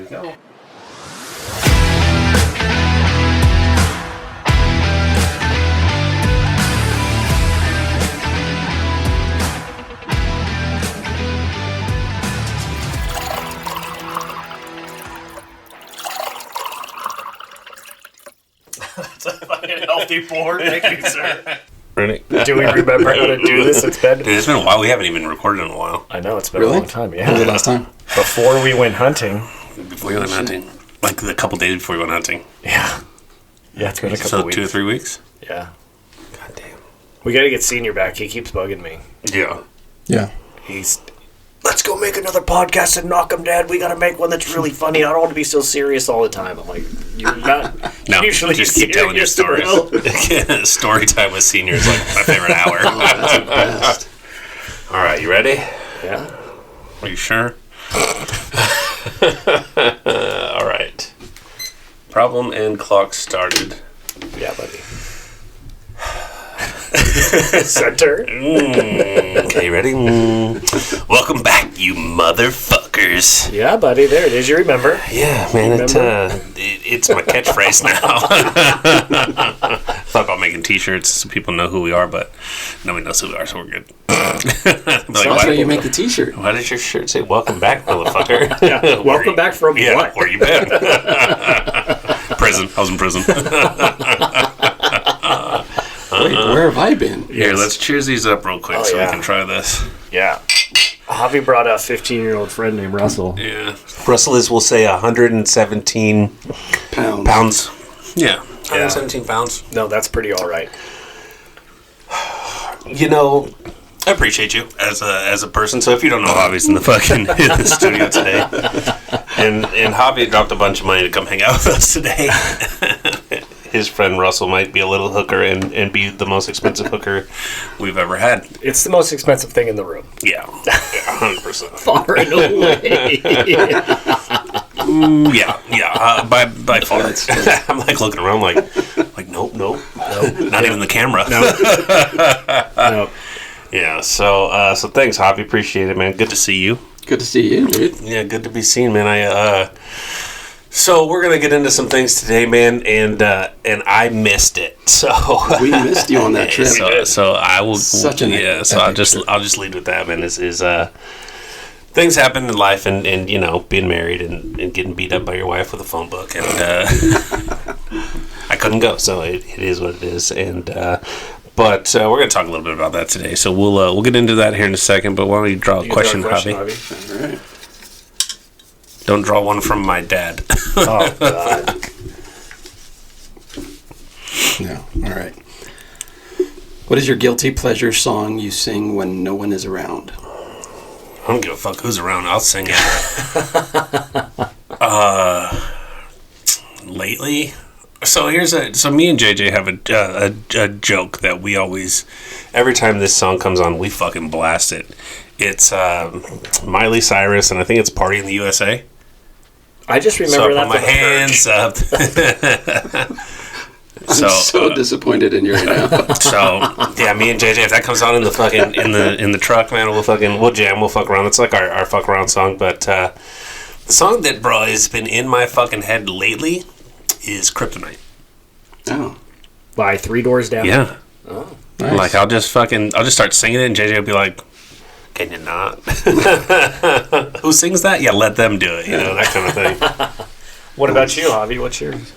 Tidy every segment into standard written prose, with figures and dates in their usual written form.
we go. That's a fucking healthy pour. Thank you, sir. Ready? Do we remember how to do this? Dude, it's been a while. We haven't even recorded in a while. I know, it's been a long time. Yeah. When was the last time? Before we went hunting. Before we went hunting. Like a couple days before we went hunting. Yeah. Yeah, it's been a couple weeks. 2 or 3 weeks? Yeah. God damn. We gotta get Senior back. He keeps bugging me. Yeah. Yeah. He's... Let's go make another podcast and knock him dead. We gotta make one that's really funny. I don't want to be so serious all the time. I'm like, you're not No, usually just keep telling your stories. Story time with Senior is like my favorite hour. Oh, that's the best. All right, you ready? Yeah. Are you sure? All right. Problem and clock started. Yeah, buddy. Center. Okay, you ready? Welcome back, you motherfuckers. Yeah, buddy. There it is. You remember? Yeah, man. It's my catchphrase now. Thought about making T-shirts so people know who we are, but nobody knows who we are, so we're good. That's why you make the T-shirt. Why does your shirt say "Welcome back, motherfucker"? Yeah. Welcome back from what? Where you been? Prison. I was in prison. Wait, where have I been? Here, let's cheers these up real quick so we can try this. Yeah. Javi brought a 15-year-old friend named Russell. Yeah. Russell is, we'll say, 117 pounds. Yeah. 117 pounds. No, that's pretty all right. You know, I appreciate you as a person. So if you don't know, Javi's in the fucking in the studio today, and Javi dropped a bunch of money to come hang out with us today. His friend Russell might be a little hooker and be the most expensive hooker we've ever had. It's the most expensive thing in the room. Yeah, 100%. Far and away. Yeah. By far. I'm like looking around, like nope, not even the camera. No. Yeah. So thanks, Javi. Appreciate it, man. Good to see you. Good to see you, dude. Yeah, good to be seen, man. So we're gonna get into some things today, man, and I missed it. So we missed you on that trip. So I will. Such an So I'll just lead with that, man. Is things happen in life, and you know, being married and getting beat up by your wife with a phone book, and I couldn't go. So it is what it is, and. But we're going to talk a little bit about that today. So we'll get into that here in a second. But why don't you draw a question, Javi? All right. Don't draw one from my dad. Oh, God. No. All right. What is your guilty pleasure song you sing when no one is around? I don't give a fuck who's around. I'll sing it. Lately... So me and JJ have a joke that we always, every time this song comes on, we fucking blast it. It's Miley Cyrus, and I think it's "Party in the USA." I just remember that. So I put my hands up. I'm so disappointed in you right now. So yeah, me and JJ, if that comes on in the fucking in the truck, man, we'll jam, we'll fuck around. It's like our fuck around song. But the song that has been in my fucking head lately is Kryptonite. Oh. By Three Doors Down? Yeah. Oh. Nice. Like, I'll just start singing it, and JJ will be like, can you not? Who sings that? Yeah, let them do it, you know, that kind of thing. What about you, Javi? What's yours?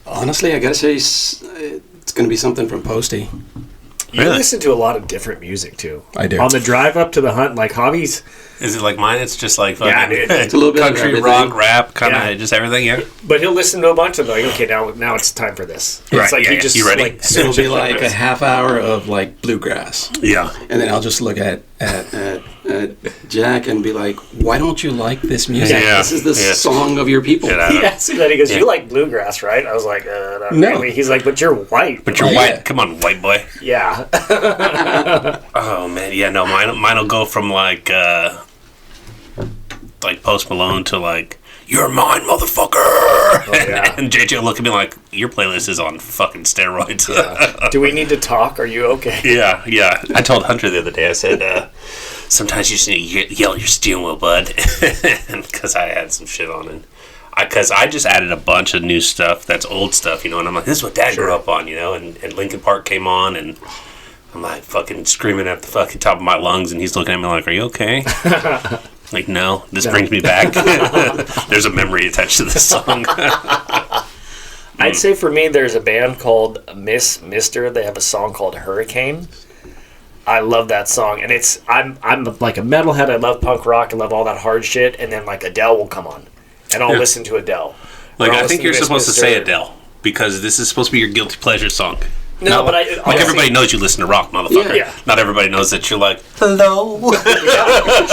Honestly, I gotta say, it's gonna be something from Posty. You listen to a lot of different music, too. I do. On the drive up to the hunt, like Javi's... Is it like mine? It's just like fucking it's a little bit country, of rock, rap, kind of just everything, yeah. But he'll listen to a bunch of them, like, okay, now it's time for this. It's right, like he just, you ready? like... So it'll be like a half hour of, like, bluegrass. Yeah. And then I'll just look at Jack and be like, why don't you like this music? Yeah. This is the song of your people. He asked me that. He goes, you like bluegrass, right? I was like, not No. really. He's like, but you're white. But you're Oh, white. yeah. Come on, white boy. Yeah. Oh, man. Yeah, no, mine will go from, like Post Malone to, like, you're mine, motherfucker. Oh, yeah. And JJ will look at me like, your playlist is on fucking steroids. Do we need to talk? Are you okay? Yeah. I told Hunter the other day, I said, sometimes you just need to yell at your steering wheel, bud. Because I had some shit on it. Because I just added a bunch of new stuff that's old stuff, and I'm like, this is what Dad grew up on, and Linkin Park came on, and I'm like fucking screaming at the fucking top of my lungs, and he's looking at me like, are you okay? Like, no, this brings me back. There's a memory attached to this song. I'd say for me, there's a band called Mister. They have a song called Hurricane. I love that song, and I'm like a metalhead. I love punk rock. I love all that hard shit, and then like Adele will come on, and I'll listen to Adele. Like, I think you're supposed to say Adele, because this is supposed to be your guilty pleasure song. No, but everybody knows you listen to rock, motherfucker. Yeah. Not everybody knows that you're like, hello.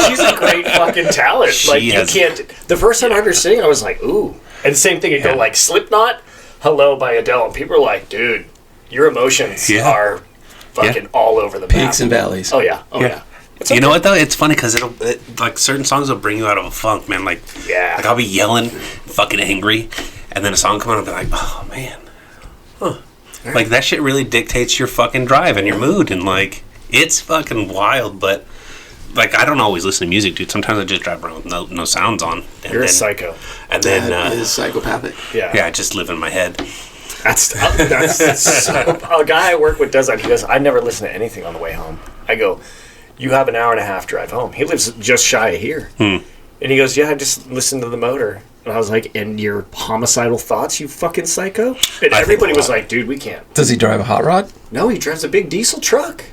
She's a great fucking talent. The first time I heard her sing, I was like, ooh. And same thing, you go like Slipknot, Hello by Adele, and people are like, dude, your emotions are fucking all over the map. Peaks and valleys. Oh yeah. Okay. You know what though? It's funny because like certain songs will bring you out of a funk, man. Like I'll be yelling, fucking angry, and then a song come on and be like, oh man, like that shit really dictates your fucking drive and your mood, and like it's fucking wild. But like I don't always listen to music, dude. Sometimes I just drive around with no sounds on. And You're a psycho. And then that is psychopathic. Yeah, I just live in my head. That's so, a guy I work with does that. He goes, I never listen to anything on the way home. I go, you have an hour and a half drive home. He lives just shy of here. And he goes, yeah, I just listen to the motor. And I was like, and your homicidal thoughts, you fucking psycho? And everybody was like, dude, we can't. Does he drive a hot rod? No, he drives a big diesel truck.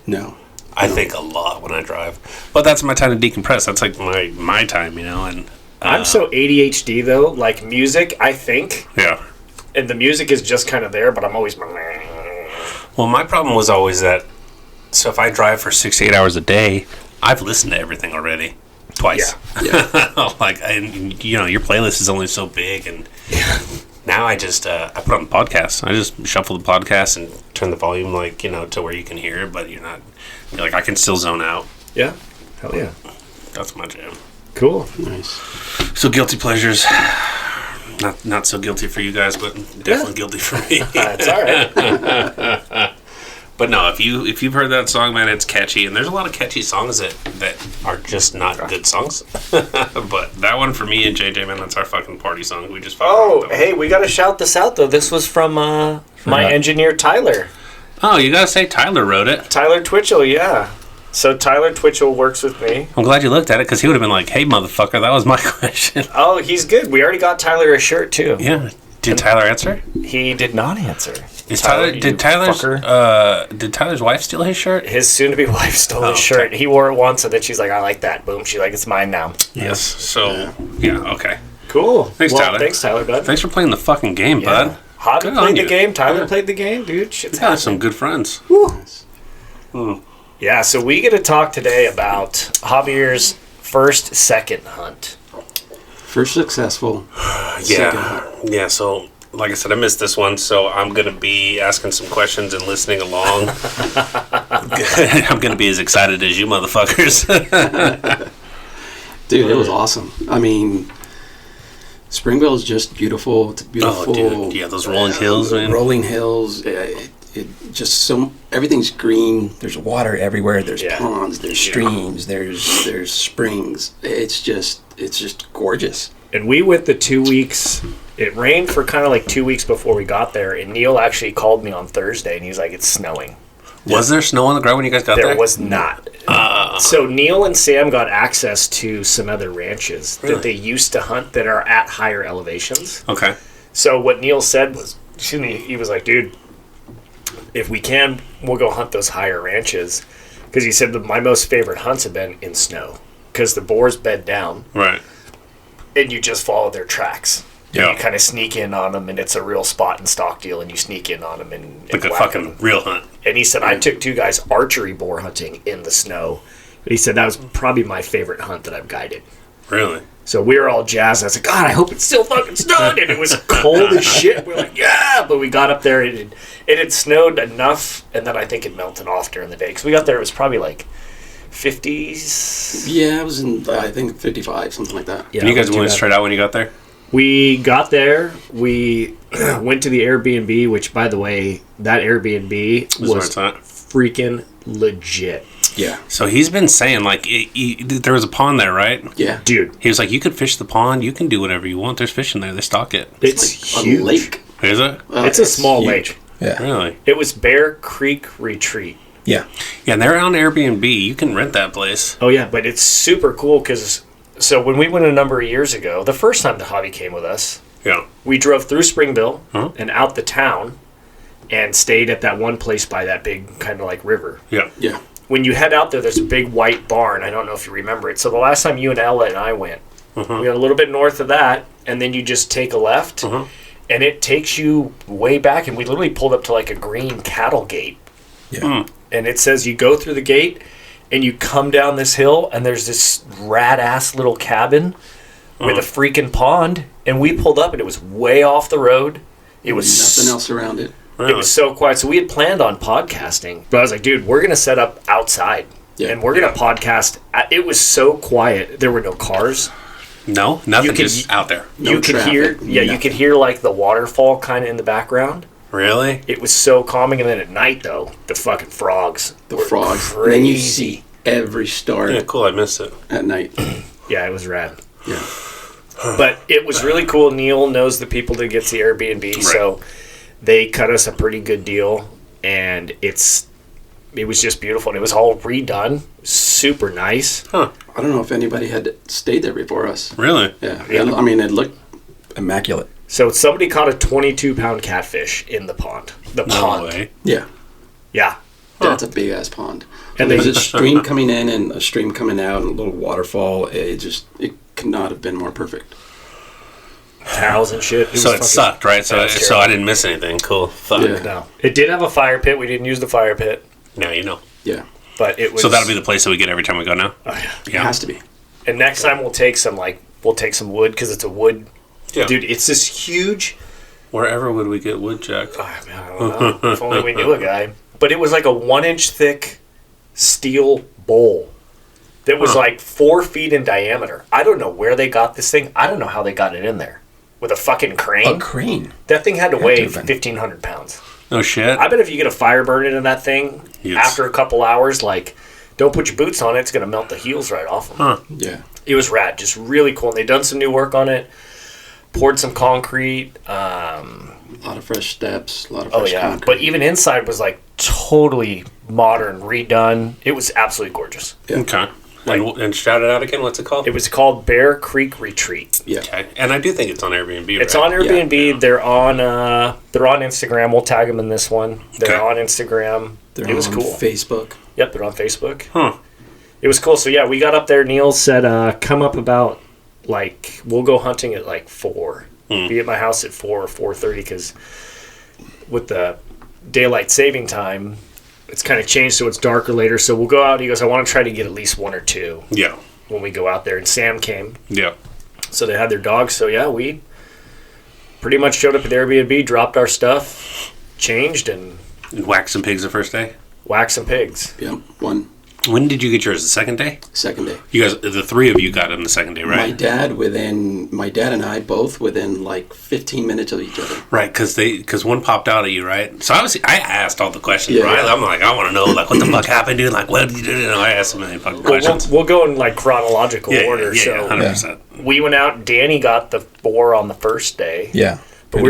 No. I think a lot when I drive. But that's my time to decompress. That's like my time, and I'm so ADHD though, like music, I think. Yeah. And the music is just kind of there, but I'm always... Well, my problem was always that, so if I drive for 6 to 8 hours a day, I've listened to everything already. Twice. Yeah. Like, your playlist is only so big, and now I just, I put on the podcast. I just shuffle the podcast and turn the volume, like, to where you can hear it, but you're like, I can still zone out. Yeah. Hell yeah. That's my jam. Cool. Nice. So guilty pleasures. Not so guilty for you guys, but definitely guilty for me. It's all right. But no, if you've heard that song, man, it's catchy, and there's a lot of catchy songs that are just not good songs. But that one for me and JJ, man, that's our fucking party song. We just hey, we gotta shout this out though. This was from my engineer Tyler. Oh, you gotta say Tyler wrote it. Tyler Twitchell, yeah. So Tyler Twitchell works with me. I'm glad you looked at it, because he would have been like, "Hey, motherfucker, that was my question." Oh, he's good. We already got Tyler a shirt too. Yeah. Did Tyler answer? He did not answer. Did Tyler's wife steal his shirt? His soon-to-be wife stole his shirt. He wore it once, and then she's like, I like that. Boom. She's like, it's mine now. Yes. So, okay. Cool. Thanks, Tyler. Thanks, Tyler, bud. Thanks for playing the fucking game, bud. Javi played the game. Tyler played the game, dude. Shit's happening. Some good friends. Yeah, so we get to talk today about Javier's first second hunt. First successful. Yeah, so like I said, I missed this one, so I'm going to be asking some questions and listening along. I'm going to be as excited as you motherfuckers. Dude, it was awesome. I mean, Springville is just beautiful. It's beautiful. Oh, dude. Yeah, those rolling hills, man. Rolling hills. Everything's green. There's water everywhere. There's ponds. There's streams. There's springs. It's just gorgeous. And we went the 2 weeks. It rained for kind of like 2 weeks before we got there. And Neil actually called me on Thursday, and he's like, "It's snowing." Was there snow on the ground when you guys got there? There was not. So Neil and Sam got access to some other ranches that they used to hunt that are at higher elevations. Okay. So what Neil said was, he was like, dude, if we can, we'll go hunt those higher ranches. Because he said that my most favorite hunts have been in snow. Because the boars bed down. Right. And you just follow their tracks. Yeah. You kind of sneak in on them, and it's a real spot and stock deal, and you sneak in on them. And like a fucking real hunt. And he said, I took 2 guys archery boar hunting in the snow. He said that was probably my favorite hunt that I've guided. Really? So we were all jazzed. I was like, God, I hope it's still fucking snowing. And it was cold as shit. We're like, yeah. But we got up there. It had snowed enough, and then I think it melted off during the day. Because we got there, it was probably like 50s. Yeah, it was in, I think, 55, something like that. Yeah, and you guys went straight out when you got there? We got there. We went to the Airbnb, which, by the way, that Airbnb was freaking legit. Yeah. So he's been saying, like, there was a pond there, right? Yeah. Dude, He was like, you could fish the pond. You can do whatever you want. There's fish in there. They stock it. it's Like huge. a lake. Is it? It's a small huge. lake. Yeah. Really? It was Bear Creek Retreat. Yeah. Yeah, and they're on Airbnb. You can rent that place. Oh yeah, but it's super cool because so when we went a number of years ago, the first time that Javi came with us, Yeah. we drove through Springville Huh? and out the town and stayed at that one place by that big kind of like river. Yeah. Yeah. When you head out there, there's a big white barn. I don't know if you remember it. So the last time you and Ella and I went, we went a little bit north of that, and then you just take a left, and it takes you way back. And we literally pulled up to like a green cattle gate. Yeah. And it says you go through the gate and you come down this hill and there's this rad ass little cabin with a freaking pond. And we pulled up and it was way off the road. It was Nothing else around it. Really? It was so quiet. So we had planned on podcasting, but I was like, dude, we're gonna set up outside Yeah. and we're gonna podcast. It was so quiet. There were no cars. No, nothing. You can- Just out there. No you could hear, traffic, you nothing. could hear like the waterfall kind of in the background. Really? It was so calming. And then at night, though, the fucking frogs. The were frogs. Crazy. And then you see every star Yeah, cool. I missed it. at night. Yeah, it was rad. Yeah. But it was really cool. Neil knows the people that gets the Airbnb, so they cut us a pretty good deal, and it was just beautiful. And it was all redone, super nice. Huh. I don't know if anybody had stayed there before us. Really? Yeah. Yeah. I mean, it looked immaculate. So somebody caught a 22-pound catfish in the pond. The No pond. way. Yeah. Yeah. That's a big ass pond. And And there's they- a stream coming in and a stream coming out and a little waterfall. It could not have been more perfect. Towels and shit. So was it fucking- sucked, right? that was So I terrible. didn't miss anything. Cool. Fuck. Yeah. No. It did have a fire pit. We didn't use the fire pit, Now you know. Yeah. but it was... So that'll be the place that we get every time we go now? Oh, yeah. It has to be. And next time we'll take some wood, because it's a wood... Yeah. Dude, it's this huge... Wherever would we get wood, Jack? I don't know. If only we knew a guy. But it was like a 1-inch thick steel bowl that was like 4 feet in diameter. I don't know where they got this thing. I don't know how they got it in there. With a fucking crane. A crane. That thing had to Had weigh to have been. 1,500 pounds. No shit. I bet if you get a fire burn into that thing, Yes. after a couple hours, like, don't put your boots on it. It's going to melt the heels right off them. Huh. Yeah. It was rad. Just really cool. And they done some new work on it. Poured some concrete. A lot of fresh steps. A lot of Oh fresh yeah, concrete. but even inside was like totally modern, redone. It was absolutely gorgeous. Yeah. Okay. And shout it out again. What's it called? It was called Bear Creek Retreat. Yeah. Okay. And I do think it's on Airbnb. It's right? on Airbnb. Yeah. They're on Instagram. We'll tag them in this one. They're Okay. on Instagram. They're it was on cool. Facebook. Yep, they're on Facebook. Huh. It was cool. So yeah, we got up there. Neil said, "Come up about we'll go hunting at like 4. Be at my house at 4 or 4:30 because with the daylight saving time, it's kind of changed so it's darker later. So we'll go out." He goes, "I want to try to get at least 1 or 2 Yeah. when we go out there." And Sam came, Yeah. so they had their dogs. So yeah, we pretty much showed up at the Airbnb, dropped our stuff, changed, and And whack some pigs the first day? whacked some pigs. Yep. One. When did you get yours? The second day? Second day. You guys, the three of you got it on the second day, My right? dad and I both within like 15 minutes of each other. Right, because one popped out at you, right? So obviously, I asked all the questions, Yeah. right? I'm like, I want to know, like, what the fuck happened, dude? Like, what did you do? You know, I asked so many fucking questions. We'll go in like chronological order. Yeah, So 100%. we went out. Danny got the boar on the first day. Yeah. But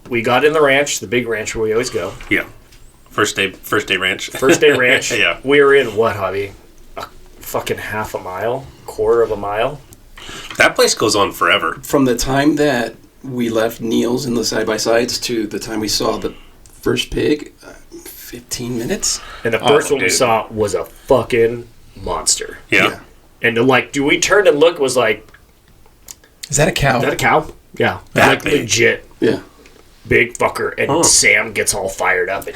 we got in the ranch, the big ranch where we always go. Yeah. First day ranch. First day ranch. Yeah. We were in what, Javi? A fucking half a mile, quarter of a mile. That place goes on forever. From the time that we left Neil's in the side-by-sides to the time we saw the first pig, 15 minutes? And the first one we dude. saw was a fucking monster. Yeah. And we turned and looked, was like, Is that a cow? is that a cow? Yeah. That Like big. legit Yeah. big fucker. And Huh. Sam gets all fired up and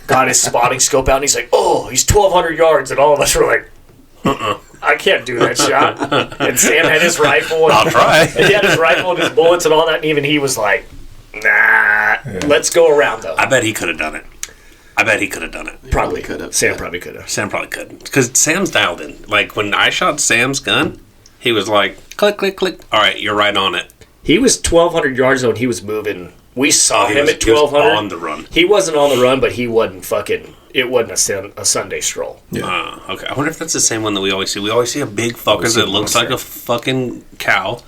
got his spotting scope out and he's like, oh, he's 1,200 yards. And all of us were like, I can't do that shot. And Sam had his rifle. And, I'll try. and he had his rifle and his bullets and all that. And even he was like, nah, let's go around though. I bet he could have done it. Probably could have. Sam probably could have. Sam probably could. Because Sam's dialed in. Like, when I shot Sam's gun, he was like, click, click, click. All right, you're right on it. He was 1,200 yards though, and he was moving We saw him at He was 1200. on the run. He wasn't on the run, but he wasn't fucking. It wasn't a Sunday stroll. Yeah. Okay. I wonder if that's the same one that we always see. We always see a big fucker that looks like a fucking cow,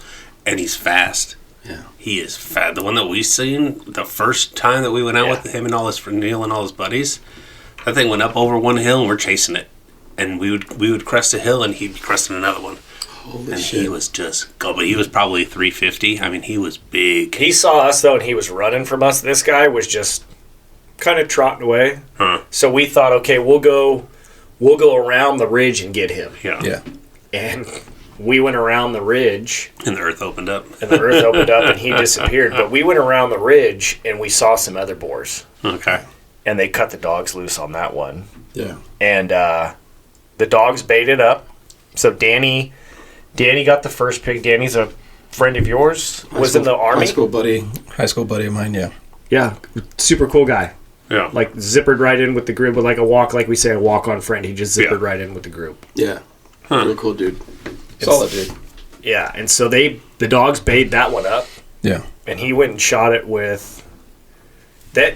and he's fast. Yeah. He is fat. The one that we seen the first time that we went out with him and Neil and all his buddies, that thing went up over one hill and we're chasing it. And we would crest a hill and he'd be cresting another one. Holy and shit. he was just go, but he was probably 350. I mean, he was big. He saw us though, and he was running from us. This guy was just kind of trotting away. Huh. So we thought, okay, we'll go around the ridge and get him. Yeah. Yeah. And we went around the ridge, And the earth opened up. and he disappeared. But we went around the ridge, and we saw some other boars. Okay. And they cut the dogs loose on that one. Yeah. And the dogs baited up. So Danny got the first pig. Danny's a friend of yours. Was in the army. High school buddy of mine. Yeah. Yeah, super cool guy. Yeah. Like zippered right in with the group with like a walk, like we say, a walk-on friend. He just zippered right in with the group. Yeah. Real cool dude. Solid dude. Yeah, and so the dogs baited that one up. Yeah. And he went and shot it with that.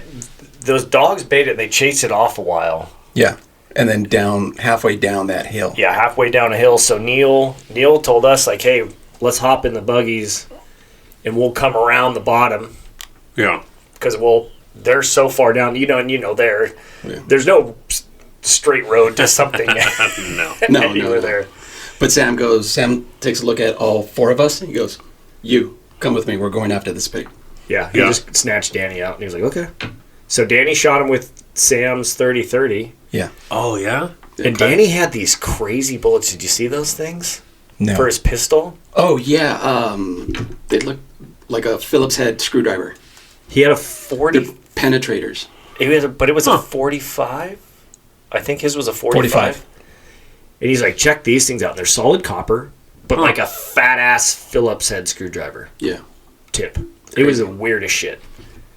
Those dogs baited it. They chased it off a while. Yeah. And then halfway down that hill. Yeah, halfway down a hill. So Neil told us like, hey, let's hop in the buggies, and we'll come around the bottom. Yeah. Because they're so far down, there's no straight road to something. No. There. But Sam takes a look at all four of us and he goes, "You come with me. We're going after this pig." Yeah, he just snatched Danny out and he was like, "Okay." So Danny shot him with Sam's 30-30. Yeah. Oh, yeah? And Danny had these crazy bullets. Did you see those things? No. For his pistol? Oh yeah. They look like a Phillips head screwdriver. He had a 40. They're penetrators. But it was a 45. I think his was a 45. And he's like, check these things out. They're solid copper, but like a fat ass Phillips head screwdriver Yeah. tip. It was the weirdest shit.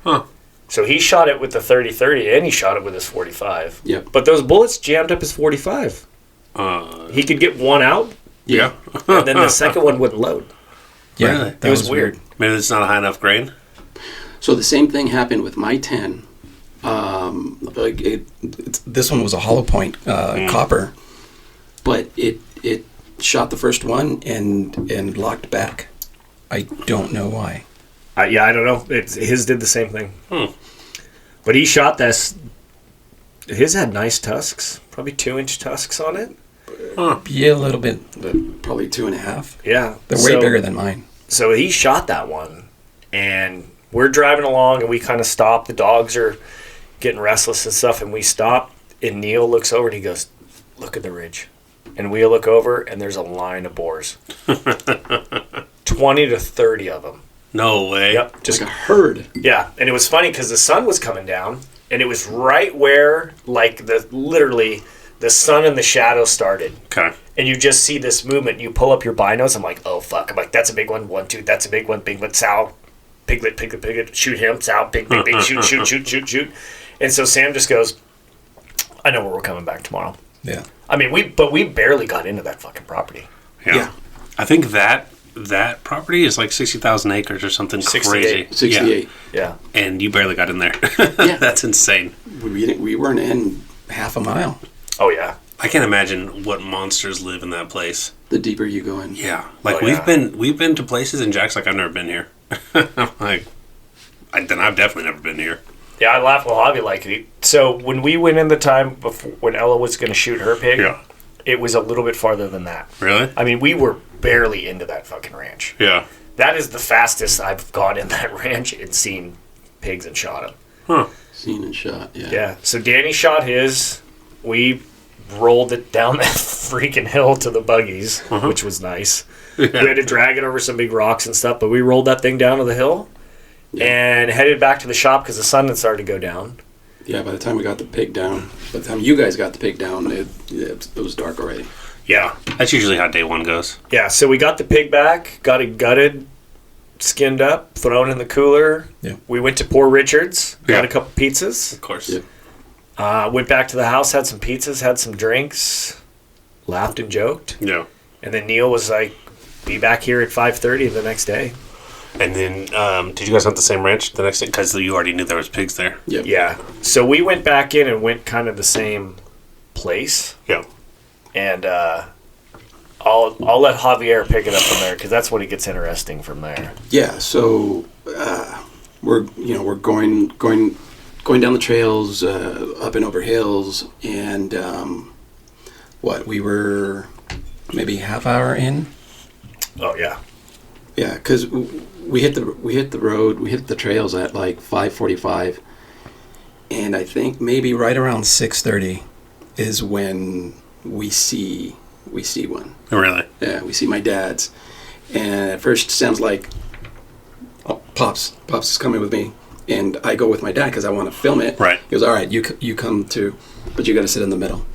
Huh. So he shot it with the 30-30 and he shot it with his 45. Yep. But those bullets jammed up his 45. He could get one out, Yeah. and then the second one wouldn't load. Yeah. Really? That It was weird. Maybe it's not a high enough grain? So the same thing happened with my 10. This one was a hollow point copper, but it shot the first one and locked back. I don't know why. I don't know. His did the same thing. But he shot this. His had nice tusks, probably 2-inch tusks on it. Yeah, a little bit, but probably 2.5. Yeah. They're way bigger than mine. So he shot that one, and we're driving along, and we kind of stop. The dogs are getting restless and stuff, and we stop, and Neil looks over, and he goes, look at the ridge. And we look over, and there's a line of boars. 20 to 30 of them. No way. Yep. Just like a herd. Yeah, and it was funny because the sun was coming down, and it was right where, like, literally the sun and the shadow started. Okay. And you just see this movement. You pull up your binos. I'm like, oh, fuck. I'm like, that's a big one. 1, 2. That's a big one. Big one. Sow. Piglet. Shoot him. Sow. Big. Shoot. And so Sam just goes, I know where we're coming back tomorrow. Yeah. I mean, we barely got into that fucking property. Yeah. I think that property is like 60,000 acres or something 68. crazy. 68. Yeah. And you barely got in there. Yeah. That's insane. We weren't in half a mile. Oh, yeah. I can't imagine what monsters live in that place. The deeper you go in. Yeah. Like Oh, yeah. we've been to places and Jack's like, I've never been here. I'm like, then I've definitely never been here. Yeah, I laugh with Javi like it. So when we went in the time before when Ella was going to shoot her pig, it was a little bit farther than that. Really? I mean, we were barely into that fucking ranch. Yeah. That is the fastest I've gone in that ranch and seen pigs and shot them. Huh. Seen and shot, yeah. Yeah. So Danny shot his. We rolled it down that freaking hill to the buggies, which was nice. Yeah. We had to drag it over some big rocks and stuff, but we rolled that thing down to the hill and headed back to the shop because the sun had started to go down. Yeah, by the time we got the pig down, by the time you guys got the pig down, it was dark already. Yeah. That's usually how day one goes. Yeah, so we got the pig back, got it gutted, skinned up, thrown in the cooler. Yeah. We went to Poor Richard's, got Yeah. a couple pizzas. Of course. Yeah. Went back to the house, had some pizzas, had some drinks, laughed and joked. Yeah. And then Neil was like, be back here at 5:30 the next day. And then, did you guys hunt the same ranch the next day? Because you already knew there was pigs there. Yep. Yeah. So we went back in and went kind of the same place. Yeah. And I'll let Javier pick it up from there because that's when it gets interesting from there. Yeah. So we're going down the trails, up and over hills, and we were maybe half hour in. Oh yeah. Yeah, because we hit the road, we hit the trails at like 5:45, and I think maybe right around 6:30 is when we see one. Oh, really? Yeah, we see my dad's, and at first Sam's like, "Oh, Pops is coming with me," and I go with my dad because I want to film it. Right. He goes, "All right, you come too, but you got to sit in the middle."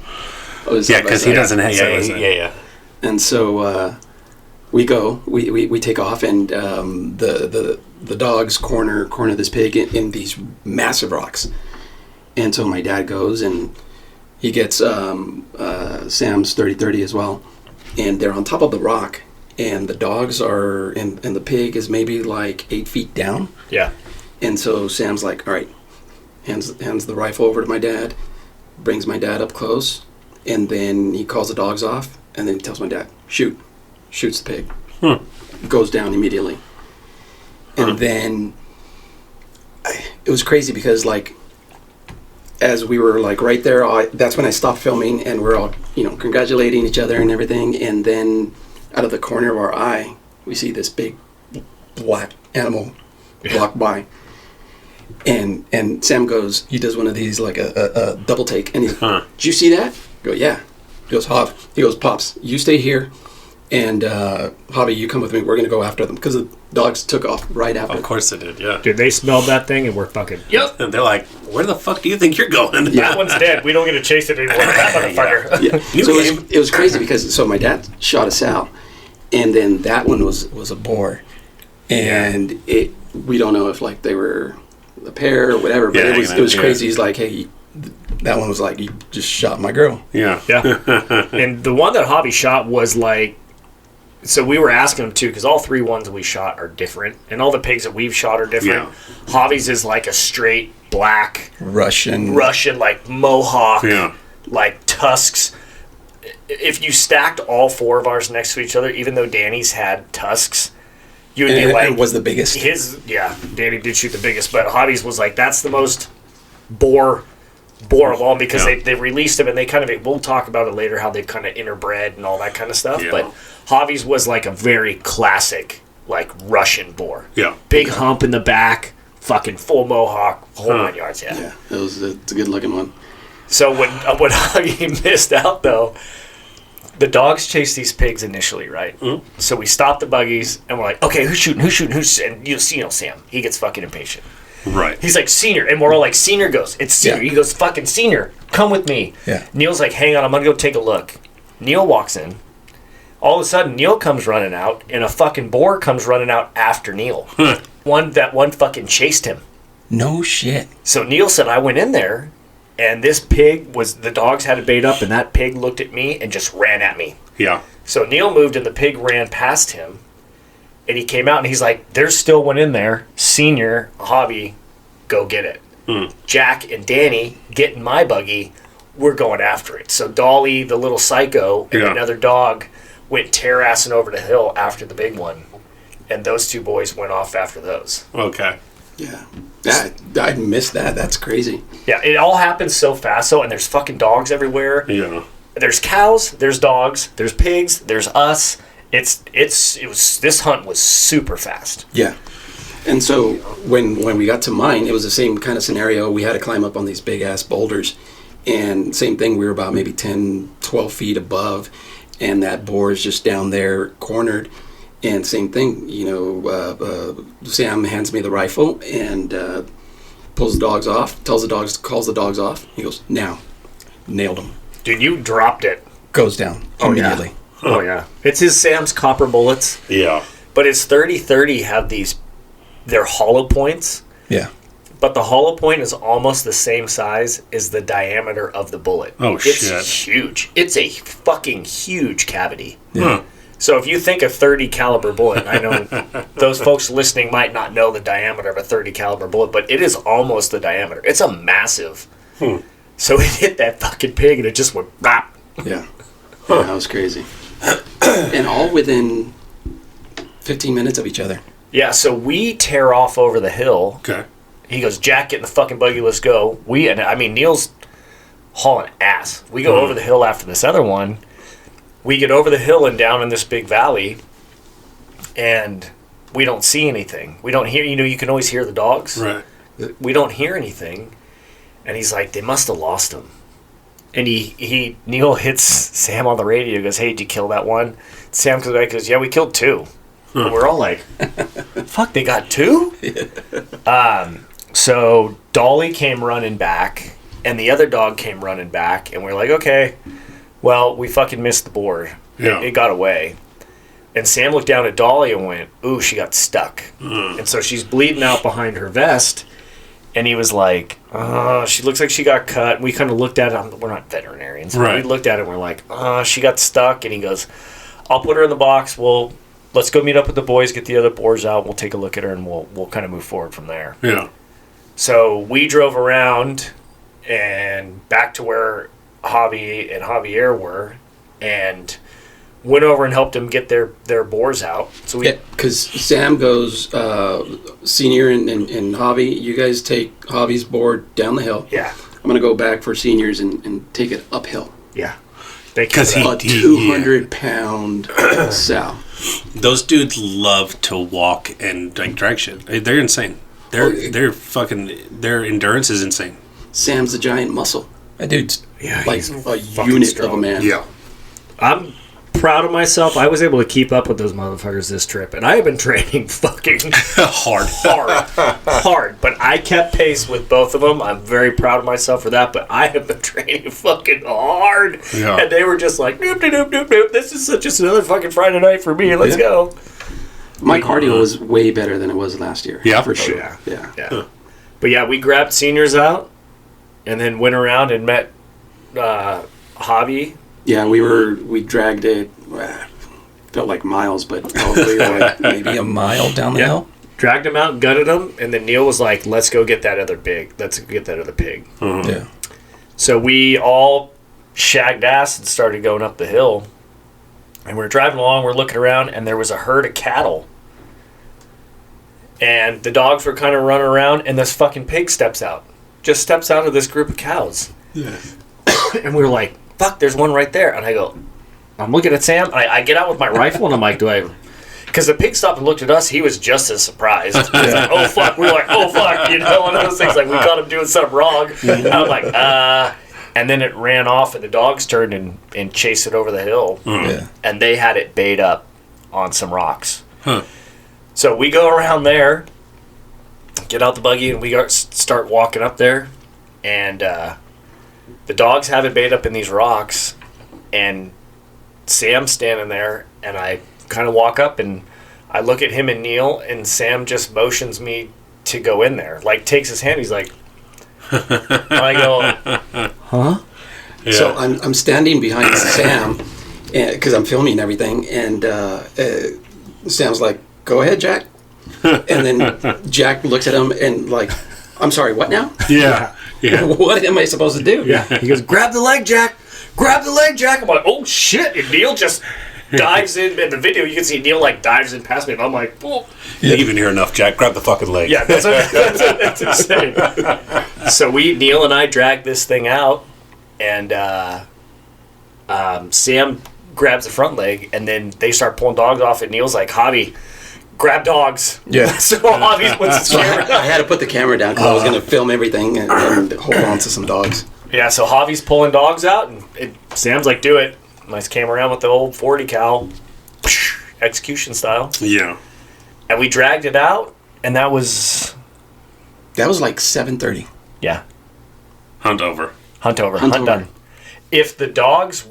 Yeah, because he doesn't have. Yeah. And so. We go. We take off, and the dogs corner this pig in these massive rocks. And so my dad goes, and he gets Sam's 30-30 as well, and they're on top of the rock, and the dogs are, and the pig is maybe like 8 feet down. Yeah. And so Sam's like, all right, hands the rifle over to my dad, brings my dad up close, and then he calls the dogs off, and then he tells my dad, shoot. Shoots the pig. Goes down immediately. And then it was crazy because like as we were like right there, that's when I stopped filming and we're all, congratulating each other and everything, and then out of the corner of our eye we see this big black animal walk by. And Sam goes, he does one of these like a double take, and he's, did you see that? I go, yeah. He goes, He goes, Pops, you stay here. And Javi, you come with me. We're going to go after them. Because the dogs took off right after. Of course they did, yeah. Dude, they smelled that thing and we're fucking... Yep. And they're like, where the fuck do you think you're going? Yeah. That one's dead. We don't get to chase it anymore. That motherfucker. Yeah. So it was crazy because... So my dad shot us out. And then that one was a boar. And we don't know if like they were a pair or whatever. But it was crazy. He's like, hey... That one was like, you just shot my girl. Yeah. And the one that Javi shot was like... So we were asking him too, because all three ones we shot are different, and all the pigs that we've shot are different. Yeah. Javi's is like a straight black Russian, like mohawk, yeah, like tusks. If you stacked all four of ours next to each other, even though Danny's had tusks, you would be like, it was the biggest. Danny did shoot the biggest, but Javi's was like, that's the most boar of all, because they released them and they kind of, we'll talk about it later how they kind of interbred and all that kind of stuff. Yeah. But Javi's was like a very classic like Russian boar. Yeah. Big hump in the back, fucking full mohawk, whole 9 yards. Yeah, it's a good looking one. So when Javi missed out though, the dogs chased these pigs initially, right? Mm-hmm. So we stopped the buggies and we're like, okay, who's shooting? And you see, Sam, he gets fucking impatient. Right. He's like, Senior. And we're all like, Senior goes, it's Senior. Yeah. He goes, fucking Senior, come with me. Yeah. Neil's like, hang on, I'm going to go take a look. Neil walks in. All of a sudden, Neil comes running out, and a fucking boar comes running out after Neil. One fucking chased him. No shit. So Neil said, I went in there, and this pig the dogs had it bait up, and that pig looked at me and just ran at me. Yeah. So Neil moved, and the pig ran past him. And he came out and he's like, there's still one in there. Senior, Javi, go get it. Jack and Danny get in my buggy. We're going after it. So Dolly, the little psycho, and another dog went tear-assing over the hill after the big one. And those two boys went off after those. Okay. Yeah. I missed that. That's crazy. Yeah, it all happens so fast, and there's fucking dogs everywhere. Yeah. There's cows, there's dogs, there's pigs, there's us. This hunt was super fast. Yeah. And so when we got to mine, it was the same kind of scenario. We had to climb up on these big ass boulders, and same thing. We were about maybe 10, 12 feet above, and that boar is just down there cornered. And same thing, Sam hands me the rifle and pulls the dogs off, calls the dogs off. He goes, now, nailed him. Dude, you dropped it. Goes down immediately. Yeah. Oh, yeah. It's his Sam's copper bullets. Yeah. But his 30-30 have they're hollow points. Yeah. But the hollow point is almost the same size as the diameter of the bullet. Oh, it's shit. It's huge. It's a fucking huge cavity. Yeah. So if you think a 30 caliber bullet, I know those folks listening might not know the diameter of a 30 caliber bullet, but it is almost the diameter. It's a massive. So it hit that fucking pig and it just went bop. Yeah. That was crazy. And all within 15 minutes of each other. Yeah, so we tear off over the hill. Okay. He goes, Jack, get in the fucking buggy, let's go. Neil's hauling ass. We go over the hill after this other one. We get over the hill and down in this big valley, and we don't see anything. We don't hear, you can always hear the dogs. Right. We don't hear anything. And he's like, they must have lost him. And Neil hits Sam on the radio, goes, hey, did you kill that one? Sam comes back and goes, yeah, we killed 2. And we're all like, fuck, they got 2? So Dolly came running back, and the other dog came running back, and we're like, okay, well, we fucking missed the board. Yeah. It got away. And Sam looked down at Dolly and went, ooh, she got stuck. And so she's bleeding out behind her vest, and he was like, she looks like she got cut. And we kind of looked at it. We're not veterinarians. Right. We looked at it, and we're like, she got stuck. And he goes, I'll put her in the box. Let's go meet up with the boys, get the other boars out. We'll take a look at her, and we'll kind of move forward from there. Yeah. So we drove around and back to where Javi and Javier were, and went over and helped them get their boars out. So we, because Sam goes, Senior and Javi, you guys take Javi's board down the hill. Yeah. I'm going to go back for Seniors and take it uphill. Yeah. Because A 200-pound sow. Those dudes love to walk and like drag shit. They're insane. Their endurance is insane. Sam's a giant muscle. That dude's Like a unit of a man. Yeah. I'm proud of myself. I was able to keep up with those motherfuckers this trip, and I have been training fucking hard. But I kept pace with both of them. I'm very proud of myself for that. But I have been training fucking hard, and they were just like, nope, nope, nope, nope. This is just another fucking Friday night for me. Let's go. My cardio was way better than it was last year. Yeah, for sure. Yeah. But yeah, we grabbed Seniors out, and then went around and met Javi. Yeah, we dragged it. Felt like miles, but probably like maybe a mile down the hill. Dragged him out, gutted him, and then Neil was like, "Let's go get that other pig. Let's get that other pig." Mm-hmm. Yeah. So we all shagged ass and started going up the hill. And we're driving along, we're looking around, and there was a herd of cattle. And the dogs were kind of running around, and this fucking pig steps out of this group of cows. Yeah. And we were like, fuck, there's one right there. And I'm looking at Sam, I get out with my rifle, and I'm like, because the pig stopped and looked at us, he was just as surprised. He was like, oh fuck, we were like, oh fuck, one of those things, like we caught him doing something wrong. And I'm like, and then it ran off, and the dogs turned and chased it over the hill. Yeah. And they had it bayed up on some rocks. Huh. So we go around there, get out the buggy, and we start walking up there. And the dogs have it bayed up in these rocks. And Sam's standing there, and I kind of walk up, and I look at him and Neil, and Sam just motions me to go in there. Like, takes his hand, he's like... and I go, huh? Yeah. So I'm standing behind Sam because I'm filming everything, and Sam's like, "Go ahead, Jack." And then Jack looks at him and like, "I'm sorry, what now?" Yeah. What am I supposed to do? Yeah. He goes, grab the leg, Jack. Grab the leg, Jack. I'm like, oh shit. And Neil just dives in the video. You can see Neil like dives in past me, and I'm like, oh. You even hear enough, Jack. Grab the fucking leg. Yeah, that's insane. So Neil and I dragged this thing out, and Sam grabs the front leg, and then they start pulling dogs off, and Neil's like, Javi, grab dogs. Yeah. So Javi puts his So camera I had to put the camera down because I was going to film everything and hold on to some dogs. Yeah, so Javi's pulling dogs out, and Sam's like, do it. Nice came around with the old 40 cal, execution style. Yeah. And we dragged it out, and that was like 7:30. Yeah. Hunt over. Hunt done. If the dogs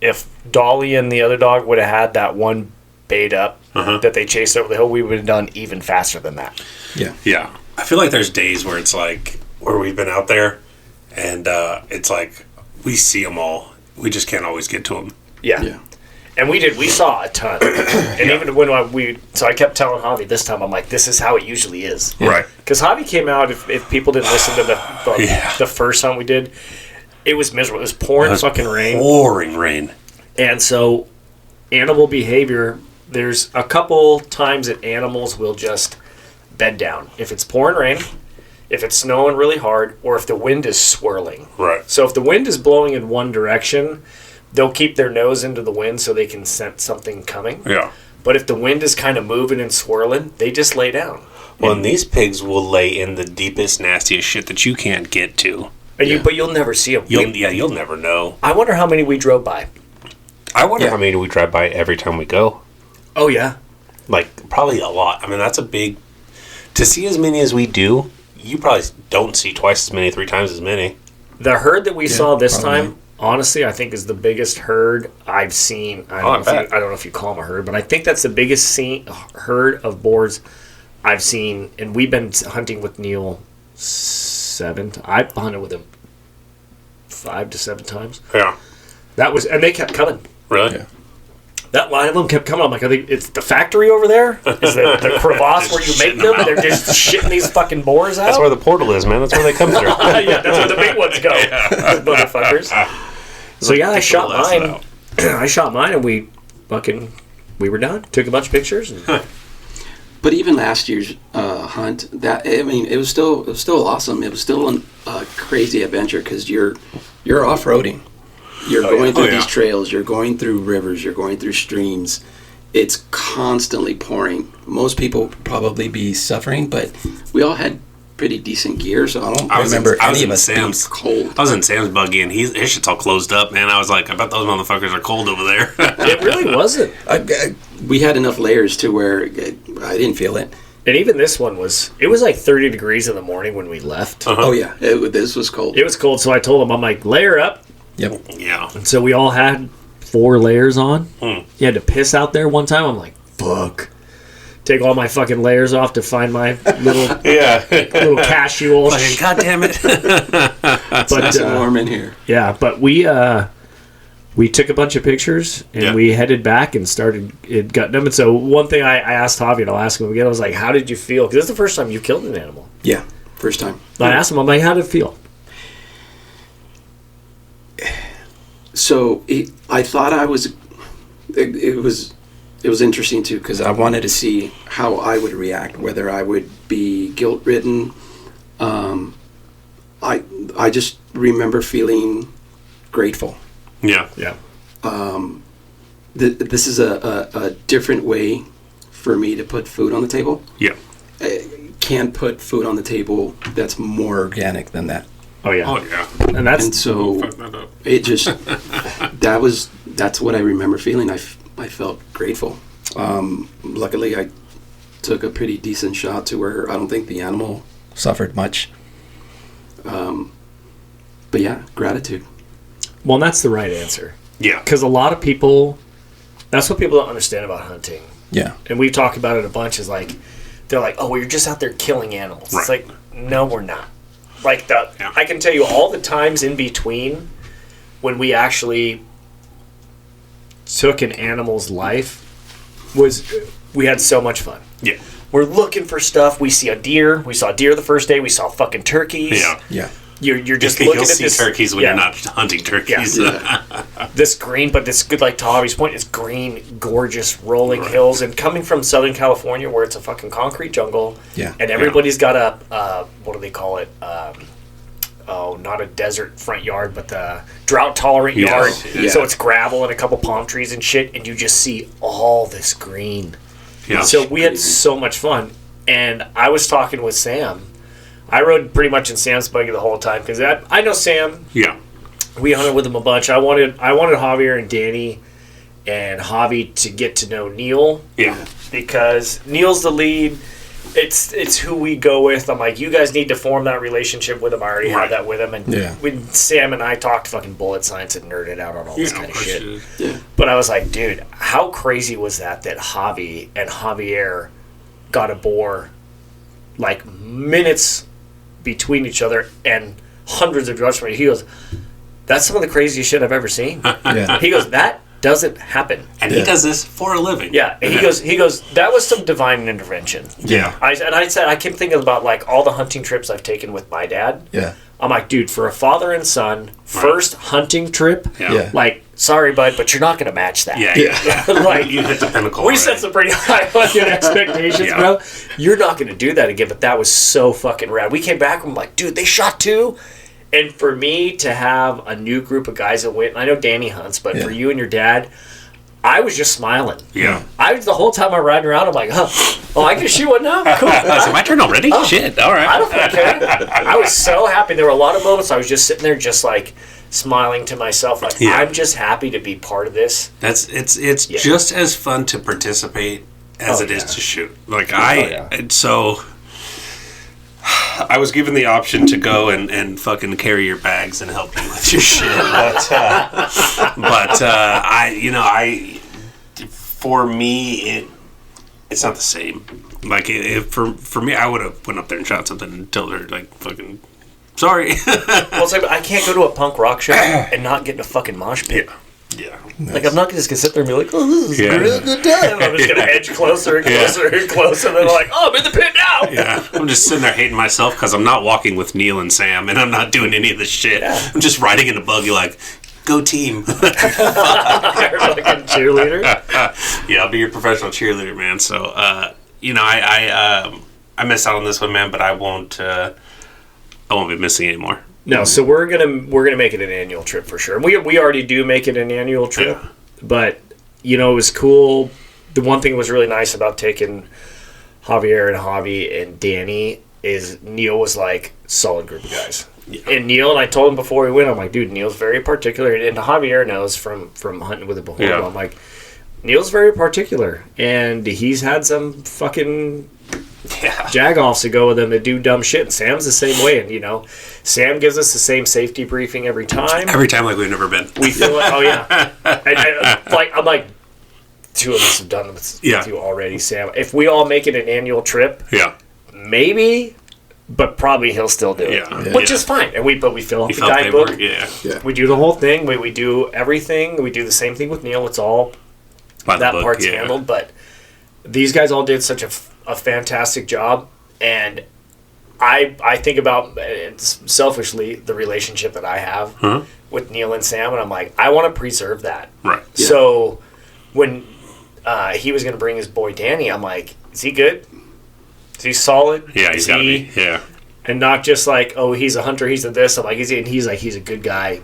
if Dolly and the other dog would have had that one bayed up that they chased over the hill, we would have done even faster than that. Yeah. Yeah. I feel like there's days where it's like, where we've been out there, and it's like, we see them all. We just can't always get to them. Yeah. And we saw a ton. And even when so I kept telling Javi this time, I'm like, this is how it usually is. Right. Because Javi came out, if people didn't listen to the first time we did, it was miserable. It was pouring fucking rain. Pouring rain. And so animal behavior, there's a couple times that animals will just bed down. If it's pouring rain, if it's snowing really hard, or if the wind is swirling. Right. So if the wind is blowing in one direction, they'll keep their nose into the wind so they can sense something coming. Yeah. But if the wind is kind of moving and swirling, they just lay down. Well, and these pigs will lay in the deepest, nastiest shit that you can't get to. And but you'll never see them. You'll never know. I wonder how many we drove by. I wonder how many we drive by every time we go. Oh, yeah. Like, probably a lot. I mean, that's a big... To see as many as we do, you probably don't see twice as many, 3 times as many. The herd that we saw this time, honestly, I think is the biggest herd I've seen. I don't know if you call them a herd, but I think that's the biggest herd of boars I've seen. And we've been hunting with Neil I've hunted with him 5 to 7 times. Yeah. And they kept coming. Really? Yeah. That line of them kept coming. I'm like, I think it's the factory over there. Is the crevasse where you make them? And they're just shitting these fucking boars out. That's where the portal is, man. That's where they come through. Yeah, that's where the big ones go. Those motherfuckers. So yeah, I shot mine. I shot mine, and we were done. Took a bunch of pictures. But even last year's hunt, it was still awesome. It was still a crazy adventure because you're off-roading. You're going through these trails. You're going through rivers. You're going through streams. It's constantly pouring. Most people probably be suffering, but we all had pretty decent gear, so I don't remember any of us being cold. I was in Sam's buggy, and his shit's all closed up, man. I was like, I bet those motherfuckers are cold over there. It really wasn't. We had enough layers to where I didn't feel it. And even this one was like 30 degrees in the morning when we left. Oh, yeah. This was cold. It was cold, so I told him, I'm like, layer up. Yep. Yeah. And so we all had 4 layers on. You had to piss out there one time. I'm like, fuck. Take all my fucking layers off to find my little little cashew oil. God damn it. It's nice and warm in here. Yeah, but we took a bunch of pictures and we headed back and started gutting them. And so one thing I asked Javi, and I'll ask him again, I was like, how did you feel? Because this is the first time you killed an animal. Yeah, first time. I asked him, I'm like, how did it feel? So I thought it was interesting too because I wanted to see how I would react, whether I would be guilt-ridden. I just remember feeling grateful. Yeah. Yeah. This is a different way for me to put food on the table. Yeah. I can't put food on the table that's more organic than that. Oh yeah. Oh yeah. And so it just that's what I remember feeling. I felt grateful. Luckily, I took a pretty decent shot to where I don't think the animal suffered much. But yeah, gratitude. Well, and that's the right answer. Yeah. Because a lot of people, that's what people don't understand about hunting. Yeah. And we talk about it a bunch. Is like, they're like, oh, well, you're just out there killing animals. Right. It's like, no, we're not. Like I can tell you all the times in between when we actually took an animal's life we had so much fun. Yeah. We're looking for stuff. We see a deer. We saw deer the first day. We saw fucking turkeys. Yeah. Yeah. You're just looking You'll at see this turkeys when you're not hunting turkeys. Yeah. This green, but this good, like to Javi's point, is green, gorgeous rolling hills, and coming from Southern California where it's a fucking concrete jungle. Yeah. And everybody's got a what do they call it? Not a desert front yard, but the drought tolerant yard. Yeah. So it's gravel and a couple palm trees and shit, and you just see all this green. Yeah. So we had so much fun, and I was talking with Sam. I rode pretty much in Sam's buggy the whole time because I know Sam. Yeah. We hunted with him a bunch. I wanted Javier and Danny and Javi to get to know Neil. Yeah. Because Neil's the lead. It's who we go with. I'm like, you guys need to form that relationship with him. I already have that with him. And when Sam and I talked fucking bullet science and nerded out on all this kind of shit. Yeah. But I was like, dude, how crazy was that Javi and Javier got a boar like minutes between each other and hundreds of yards from me. He goes, that's some of the craziest shit I've ever seen. Yeah. He goes, that doesn't happen. And he does this for a living. Yeah, and he goes, that was some divine intervention. Yeah. I said, I kept thinking about, like, all the hunting trips I've taken with my dad. Yeah. I'm like, dude, for a father and son, first hunting trip, Yeah. like, sorry, bud, but you're not going to match that. Yeah. Like, You hit the pinnacle. we already. set some pretty high fucking expectations, Yeah. bro. You're not going to do that again, but that was so fucking rad. We came back and I'm like, dude, they shot 2. And for me to have a new group of guys that went, I know Danny hunts, but for you and your dad, I was just smiling. Yeah. The whole time I'm riding around, I'm like, I can shoot one now? Cool. Is it my turn already? Shit. All right. I don't fucking care. I was so happy. There were a lot of moments I was just sitting there just like smiling to myself, like, I'm just happy to be part of this. It's just as fun to participate as it is to shoot. Like and so I was given the option to go and fucking carry your bags and help you with your shit, but for me it's not the same. Like for me, I would have went up there and shot something and told her, like, fucking sorry. Well, it's like, I can't go to a punk rock show and not get in a fucking mosh pit. Yeah. Like, I'm not just gonna sit there and be like, oh, this is a really good time. I'm just gonna edge closer and closer and closer, and then I'm like, oh, I'm in the pit now. Yeah, I'm just sitting there hating myself because I'm not walking with Neil and Sam, and I'm not doing any of this shit. Yeah. I'm just riding in a buggy like, go team. You're fucking cheerleader. Yeah, I'll be your professional cheerleader, man. So, I missed out on this one, man, but I won't be missing anymore. No, so we're gonna make it an annual trip for sure. We already do make it an annual trip, but it was cool. The one thing that was really nice about taking Javier and Javi and Danny is Neil was like solid group of guys. Yeah. And Neil, and I told him before we went, I'm like, dude, Neil's very particular, and Javier knows from hunting with a bull. Yeah. I'm like, Neil's very particular, and he's had some fucking jag-offs to go with him to do dumb shit, and Sam's the same way. And Sam gives us the same safety briefing every time. Every time, like we've never been. We feel it. Oh yeah. I'm like, 2 of us have done this with you already, Sam. If we all make it an annual trip, maybe, but probably he'll still do it, which is fine. And we fill out the guidebook. Yeah. We do the whole thing. We do everything. We do the same thing with Neil. It's all that part's handled, but these guys all did such a fantastic job, and I think about, selfishly, the relationship that I have with Neil and Sam, and I'm like, I want to preserve that. Right. Yeah. So when he was going to bring his boy Danny, I'm like, is he good? Is he solid? Yeah, he's got to be. Yeah. And not just like, oh, he's a hunter, he's a this. I'm like, he's a good guy.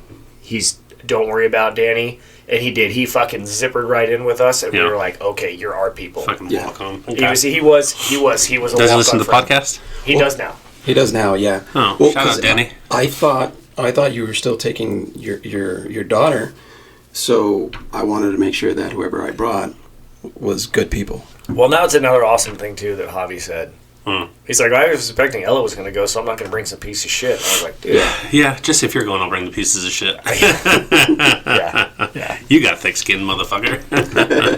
Don't worry about Danny. And he did. He fucking zippered right in with us, and we were like, "Okay, you're our people." Fucking walk on. Okay. He was a does he listen to the podcast? He does now. He does now, yeah. Oh, shout out, Danny. I thought you were still taking your daughter, so I wanted to make sure that whoever I brought was good people. Well, now it's another awesome thing too that Javi said. He's like, I was expecting Ella was going to go, so I'm not going to bring some piece of shit. I was like, dude. Yeah, just if you're going, I'll bring the pieces of shit. Yeah. You got thick skin, motherfucker.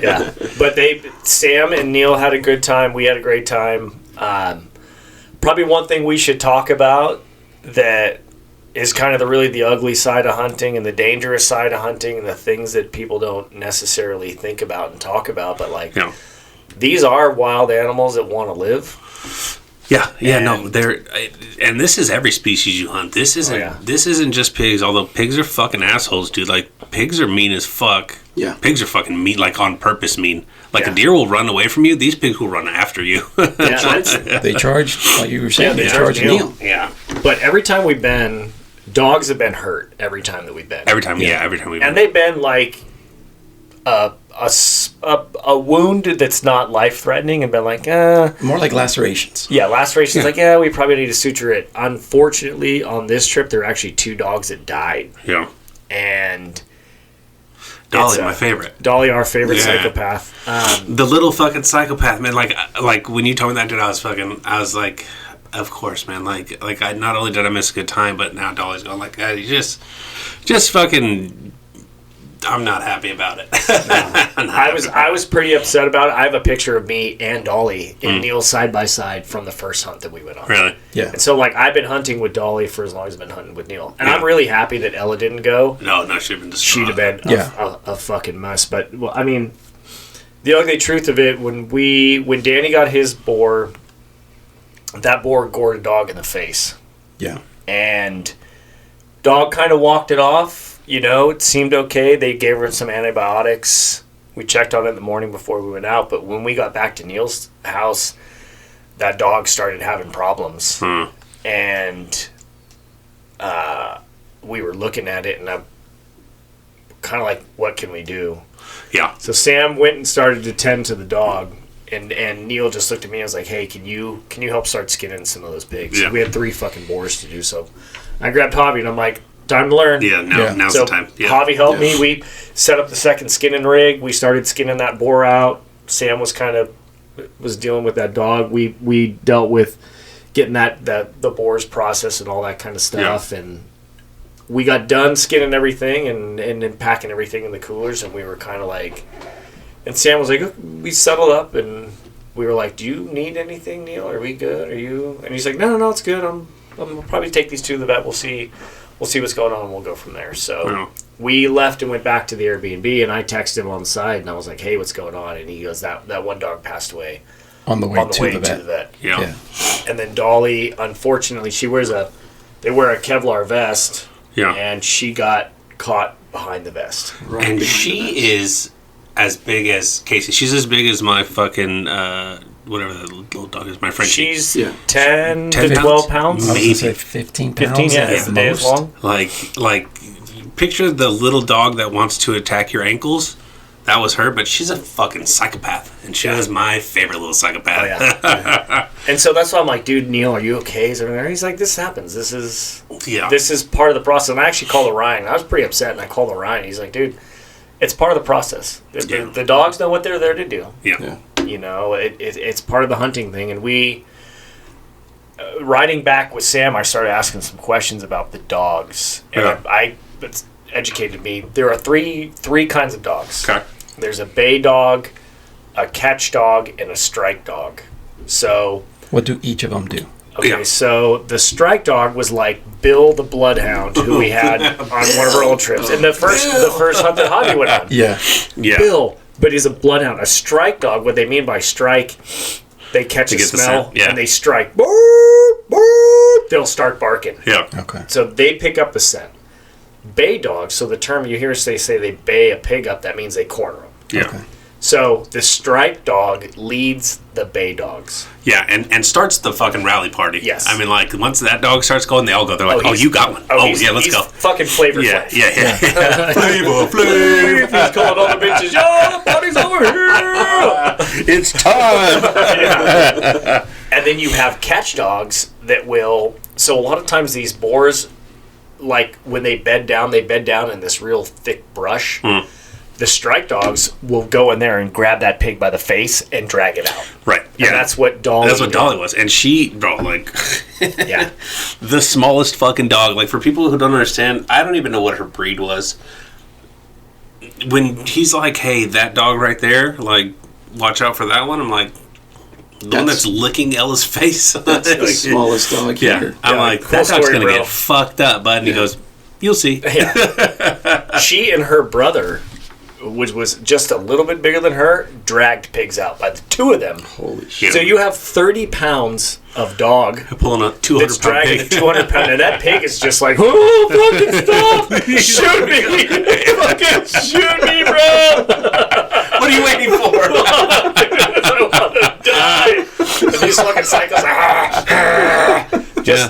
Yeah. But Sam and Neil had a good time. We had a great time. Probably one thing we should talk about that is kind of the ugly side of hunting and the dangerous side of hunting and the things that people don't necessarily think about and talk about, but these are wild animals that want to live. And this is every species you hunt. This isn't just pigs, although pigs are fucking assholes, dude. Like, pigs are mean as fuck. Yeah. Pigs are fucking mean, like on purpose mean. Like, a deer will run away from you, these pigs will run after you. They charge, like you were saying, they charge charge Neil. Yeah. But every time we've been, dogs have been hurt every time that we've been. Every time we've been. And they've been like a wound that's not life-threatening and been like, More like lacerations. Yeah, lacerations, we probably need to suture it. Unfortunately, on this trip, there were actually 2 dogs that died. Yeah. And Dolly, my favorite. Dolly, our favorite psychopath. The little fucking psychopath, man. Like when you told me that, dude, I was like, of course, man. Like I not only did I miss a good time, but now Dolly's going like, you just fucking I'm not happy about it. I was pretty upset about it. I have a picture of me and Dolly and Neil side by side from the first hunt that we went on. Really? Yeah. And so, like, I've been hunting with Dolly for as long as I've been hunting with Neil. And I'm really happy that Ella didn't go. No, she'd have been distraught. She'd have been a fucking mess. But, well, I mean, the ugly truth of it, when Danny got his boar, that boar gored a dog in the face. Yeah. And dog kind of walked it off. You know, it seemed okay. They gave her some antibiotics. We checked on it in the morning before we went out. But when we got back to Neil's house, that dog started having problems. And we were looking at it, and I'm kind of like, what can we do? Yeah. So Sam went and started to tend to the dog. And Neil just looked at me and was like, hey, can you help start skinning some of those pigs? Yeah. We had 3 fucking boars to do so. I grabbed Javi, and I'm like, time to learn. Yeah, now's the time. Yeah. Javi helped me. We set up the second skinning rig. We started skinning that boar out. Sam was dealing with that dog. We dealt with getting the boars processed and all that kind of stuff. Yeah. And we got done skinning everything and then packing everything in the coolers. And we were kind of like, and Sam was like, we settled up and we were like, do you need anything, Neil? Are we good? Are you? And he's like, no, it's good. I'm probably take these 2 to the vet. We'll see what's going on, and we'll go from there. So we left and went back to the Airbnb, and I texted him on the side, and I was like, hey, what's going on? And he goes, that one dog passed away on the way to the vet. Yeah. And then Dolly, unfortunately, they wear a Kevlar vest, and she got caught behind the vest. Right. And she is as big as Casey. She's as big as my fucking whatever the little dog is, my Frenchie. She's 10 to 12 pounds. Maybe 15 pounds. 15, yeah, if the day is long. Like, picture the little dog that wants to attack your ankles. That was her, but she's a fucking psychopath, and she was my favorite little psychopath. Oh, yeah. And so that's why I'm like, dude, Neil, are you okay? He's like, this happens. This is part of the process. And I actually called Orion. I was pretty upset, and I called Orion. He's like, dude, it's part of the process. The dogs know what they're there to do. Yeah. You know, it's part of the hunting thing. And we, riding back with Sam, I started asking some questions about the dogs. And it's educated me. There are three kinds of dogs. Okay. There's a bay dog, a catch dog, and a strike dog. So what do each of them do? Okay, so the strike dog was like Bill the Bloodhound, who we had on one of our old trips. And the first hunt that Javi went on. Yeah. Bill, but he's a bloodhound. A strike dog, what they mean by strike, they catch a smell and they strike. Boop, boop, they'll start barking. Yeah. Okay. So they pick up the scent. Bay dogs, so the term you hear they say they bay a pig up, that means they corner them. Yeah. Okay. So the striped dog leads the bay dogs. Yeah, and starts the fucking rally party. Yes. I mean, like, once that dog starts going, they all go. They're like, you got one. Let's he's go. Fucking Flavor Yeah. Flav. Flavor. He's calling all the bitches, yo, the party's over here. It's time. And then you have catch dogs that will, so a lot of times these boars, like when they bed down in this real thick brush. The strike dogs will go in there and grab that pig by the face and drag it out. Right. Yeah. And that's what Dolly was. And she, bro, like, yeah, the smallest fucking dog. Like, for people who don't understand, I don't even know what her breed was. When he's like, hey, that dog right there, like, watch out for that one. I'm like, the one that's licking Ella's face. That's the smallest dog here. I'm like, cool that dog's story, going to bro. get fucked up, bud. And he goes, you'll see. Yeah. She and her brother, which was just a little bit bigger than her, dragged pigs out by the 2 of them. Holy shit. So you have 30 pounds of dog pulling a 200-pound that's dragging pig. a 200-pound, and that pig is just like, oh, fucking stop! Shoot me! Fucking shoot me, bro! What are you waiting for? I want to die! And these fucking cycles,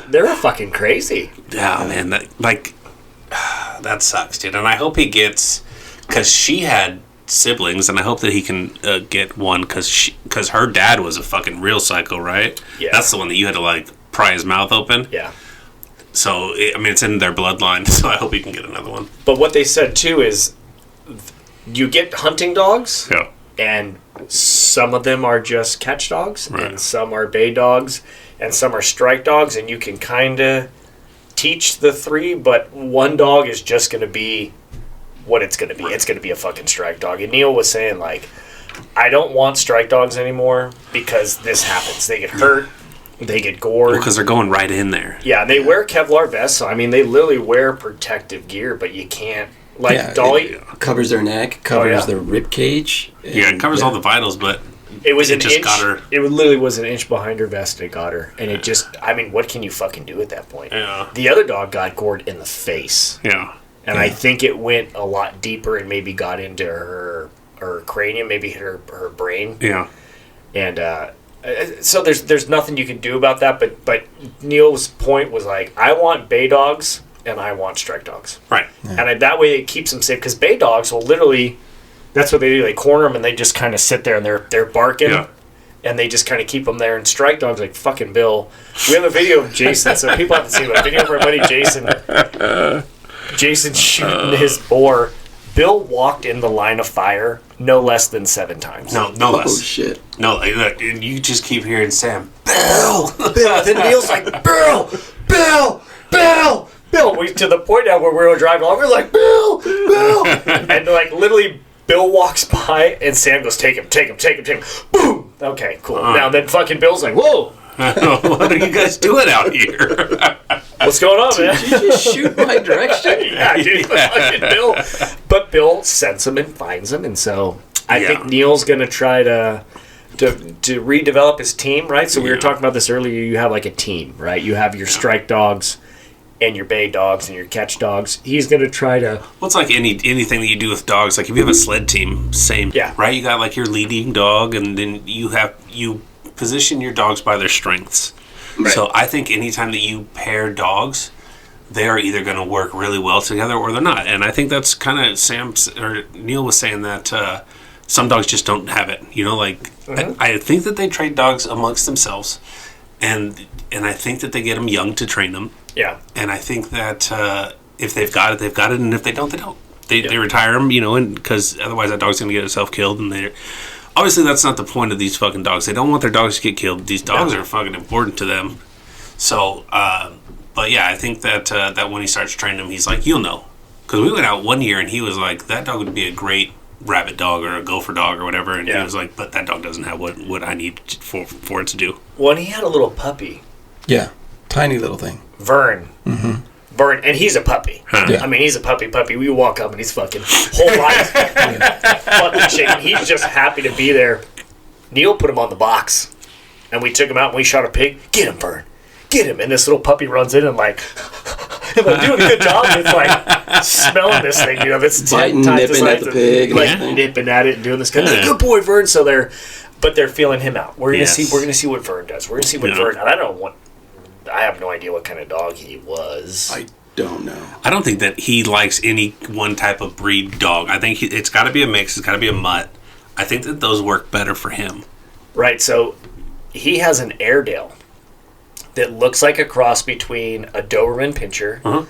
they're fucking crazy. Yeah, man, that sucks, dude. And I hope he gets, because she had siblings, and I hope that he can get one, because her dad was a fucking real psycho, right? Yeah. That's the one that you had to, like, pry his mouth open. Yeah. So, it's in their bloodline, so I hope he can get another one. But what they said, too, is you get hunting dogs, Yeah. and some of them are just catch dogs, Right. and some are bay dogs, and some are strike dogs, and you can kind of teach the 3, but one dog is just going to be what it's going to be. It's going to be a fucking strike dog. And Neil was saying, like, I don't want strike dogs anymore because this happens. They get hurt. They get gored. Because they're going right in there. Yeah, they wear Kevlar vests. So, I mean, they literally wear protective gear, but you can't. Like, Dolly... It covers their neck, covers their rib cage. Yeah, it covers all the vitals, but... It was just got her. It literally was an inch behind her vest and it got her. And it just... I mean, what can you fucking do at that point? Yeah. The other dog got gored in the face. Yeah. And I think it went a lot deeper and maybe got into her cranium, maybe hit her brain. Yeah. And so there's nothing you can do about that. But Neil's point was like, I want bay dogs and I want strike dogs. Right. Yeah. And that way it keeps them safe because bay dogs will literally, that's what they do. They corner them and they just kind of sit there and they're barking. Yeah. And they just kind of keep them there. And strike dogs, like fucking Bill. We have a video of Jason, so people haven't seen it. A video of our buddy Jason. Jason shooting his boar. Bill walked in the line of fire no less than 7 times. No less. Oh, shit. No, look, and you just keep hearing Sam, Bill! Bill! Then Neil's like, Bill! Bill! Bill! Bill! To the point now where we were driving along, we're like, Bill! Bill! And like literally, Bill walks by and Sam goes, take him. Boom! Okay, cool. Now then fucking Bill's like, whoa! What are you guys doing out here? What's going on, man? Did you just shoot my direction? Yeah, dude. Fucking Bill. But Bill sends him and finds him, and so I think Neil's going to try to redevelop his team, right? So we were talking about this earlier. You have like a team, right? You have your strike dogs and your bay dogs and your catch dogs. He's going to try to... Well, it's like anything that you do with dogs. Like if you have a sled team, same. Yeah. Right? You got like your leading dog, and then you position your dogs by their strengths. Right. So I think anytime that you pair dogs, they are either going to work really well together or they're not. And I think that's kind of Neil was saying that some dogs just don't have it. You know, like I think that they trade dogs amongst themselves, and I think that they get them young to train them. Yeah. And I think that if they've got it, they've got it, and if they don't, they don't. They retire them, you know, and because otherwise that dog's going to get itself killed, and they're... Obviously, that's not the point of these fucking dogs. They don't want their dogs to get killed. These dogs are fucking important to them. So, but yeah, I think that when he starts training them, he's like, you'll know. Because we went out one year and he was like, that dog would be a great rabbit dog or a gopher dog or whatever. And he was like, but that dog doesn't have what I need for it to do. Well, and he had a little puppy. Yeah, tiny little thing. Vern. Mm-hmm. Vern, and he's a puppy. Huh. Yeah. I mean, he's a puppy. We walk up and he's fucking whole life fucking shaking. He's just happy to be there. Neil put him on the box, and we took him out and we shot a pig. Get him, Vern. Get him. And this little puppy runs in and like, am I doing a good job? It's like smelling this thing, you know, it's biting, nipping at the pig, like nipping at it and doing this kind of good boy, Vern. So they're feeling him out. We're gonna see what Vern does. We're gonna see what Vern. And I have no idea what kind of dog he was. I don't know. I don't think that he likes any one type of breed dog. I think it's got to be a mix. It's got to be a mutt. I think that those work better for him. Right. So he has an Airedale that looks like a cross between a Doberman Pinscher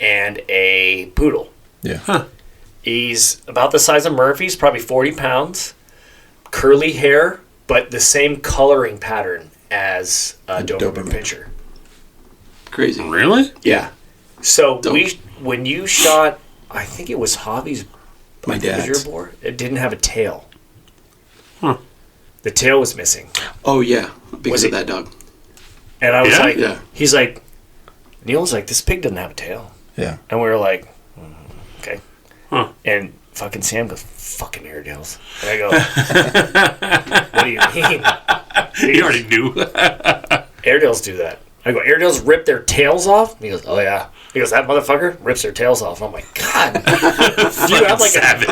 and a Poodle. Yeah. Huh. He's about the size of Murphy's, probably 40 pounds, curly hair, but the same coloring pattern as a Doberman Pinscher. Crazy. Really? Yeah. So when you shot, I think it was Javi's, my dad's. your boar, it didn't have a tail. Huh. The tail was missing. Oh yeah, because of that dog. And I was he's like, Neil's like, this pig doesn't have a tail. Yeah. And we were like, okay. Huh. And fucking Sam goes, fucking Airedales. And I go, what do you mean? He already knew. Airedales do that. I go, Airedales rip their tails off? And he goes, oh yeah. He goes, that motherfucker rips their tails off. And I'm like, God. Do you have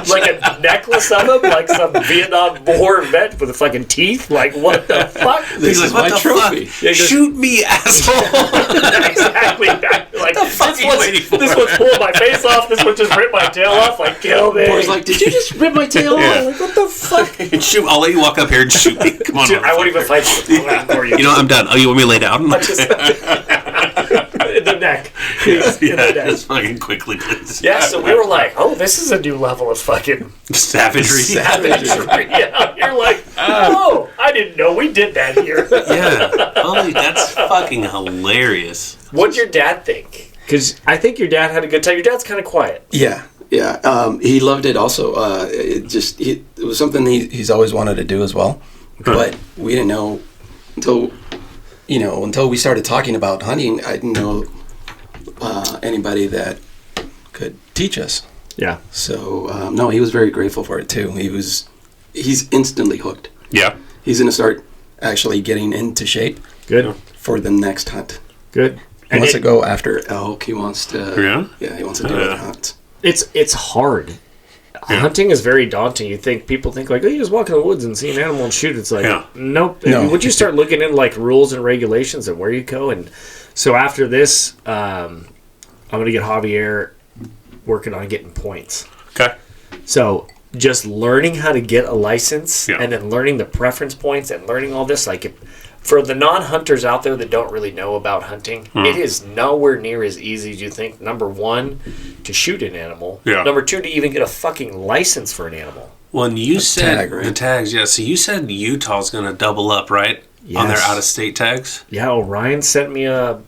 like a necklace of them? Like some Vietnam War vet with the fucking teeth? Like, what the fuck? This is my trophy. Yeah, shoot me, asshole. Exactly. Like, the fuck are you waiting for? This one's pulling my face off. This one just ripped my tail off. Like, kill me. Boy's like, did you just rip my tail off? Like, what the fuck? Shoot, I'll let you walk up here and shoot me. Come on. Dude, I won't even fight you. You know, I'm done. Oh, you want me to lay down? In the neck. Just fucking quickly, please. Yeah, so we were like, oh, this is a new level of fucking savagery. Yeah, you're like, oh, I didn't know we did that here. Yeah. Holy, that's fucking hilarious. What'd your dad think? Because I think your dad had a good time. Your dad's kind of quiet. Yeah. Yeah, he loved it also. It was something he's always wanted to do as well. But we didn't know until we started talking about hunting. I didn't know anybody that could teach us. Yeah. So no, he was very grateful for it too. He's instantly hooked. Yeah. He's going to start actually getting into shape. Good. For the next hunt. Good. He wants to go after elk. He wants to. Yeah. Yeah, he wants to do other hunts. It's hard. Yeah. Hunting is very daunting. People think like, oh, you just walk in the woods and see an animal and shoot. It's like, nope. No. Would you start looking into like rules and regulations and where you go? And so after this, I'm going to get Javier working on getting points. Okay. So just learning how to get a license and then learning the preference points and learning all this, like for the non-hunters out there that don't really know about hunting, it is nowhere near as easy as you think. Number one, to shoot an animal. Yeah. Number two, to even get a fucking license for an animal. Well, and you said the tags, so you said Utah's going to double up, right? Yes. On their out-of-state tags? Yeah, Orion sent me an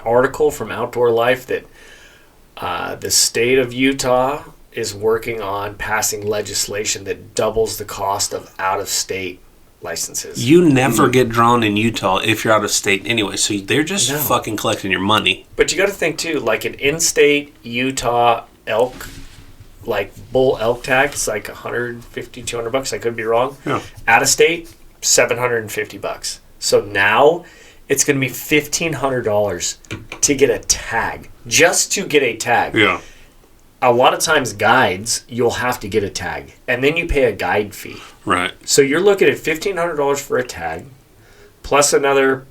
article from Outdoor Life that the state of Utah is working on passing legislation that doubles the cost of out-of-state licenses. You never get drawn in Utah if you're out of state anyway, so they're just fucking collecting your money. But you got to think too, like an in-state Utah elk, like bull elk tag, it's like $150, $200. I could be wrong. Yeah. Out of state, $750. So now it's going to be $1,500 to get a tag, just to get a tag. Yeah. A lot of times guides, you'll have to get a tag, and then you pay a guide fee. Right. So you're looking at $1,500 for a tag, plus another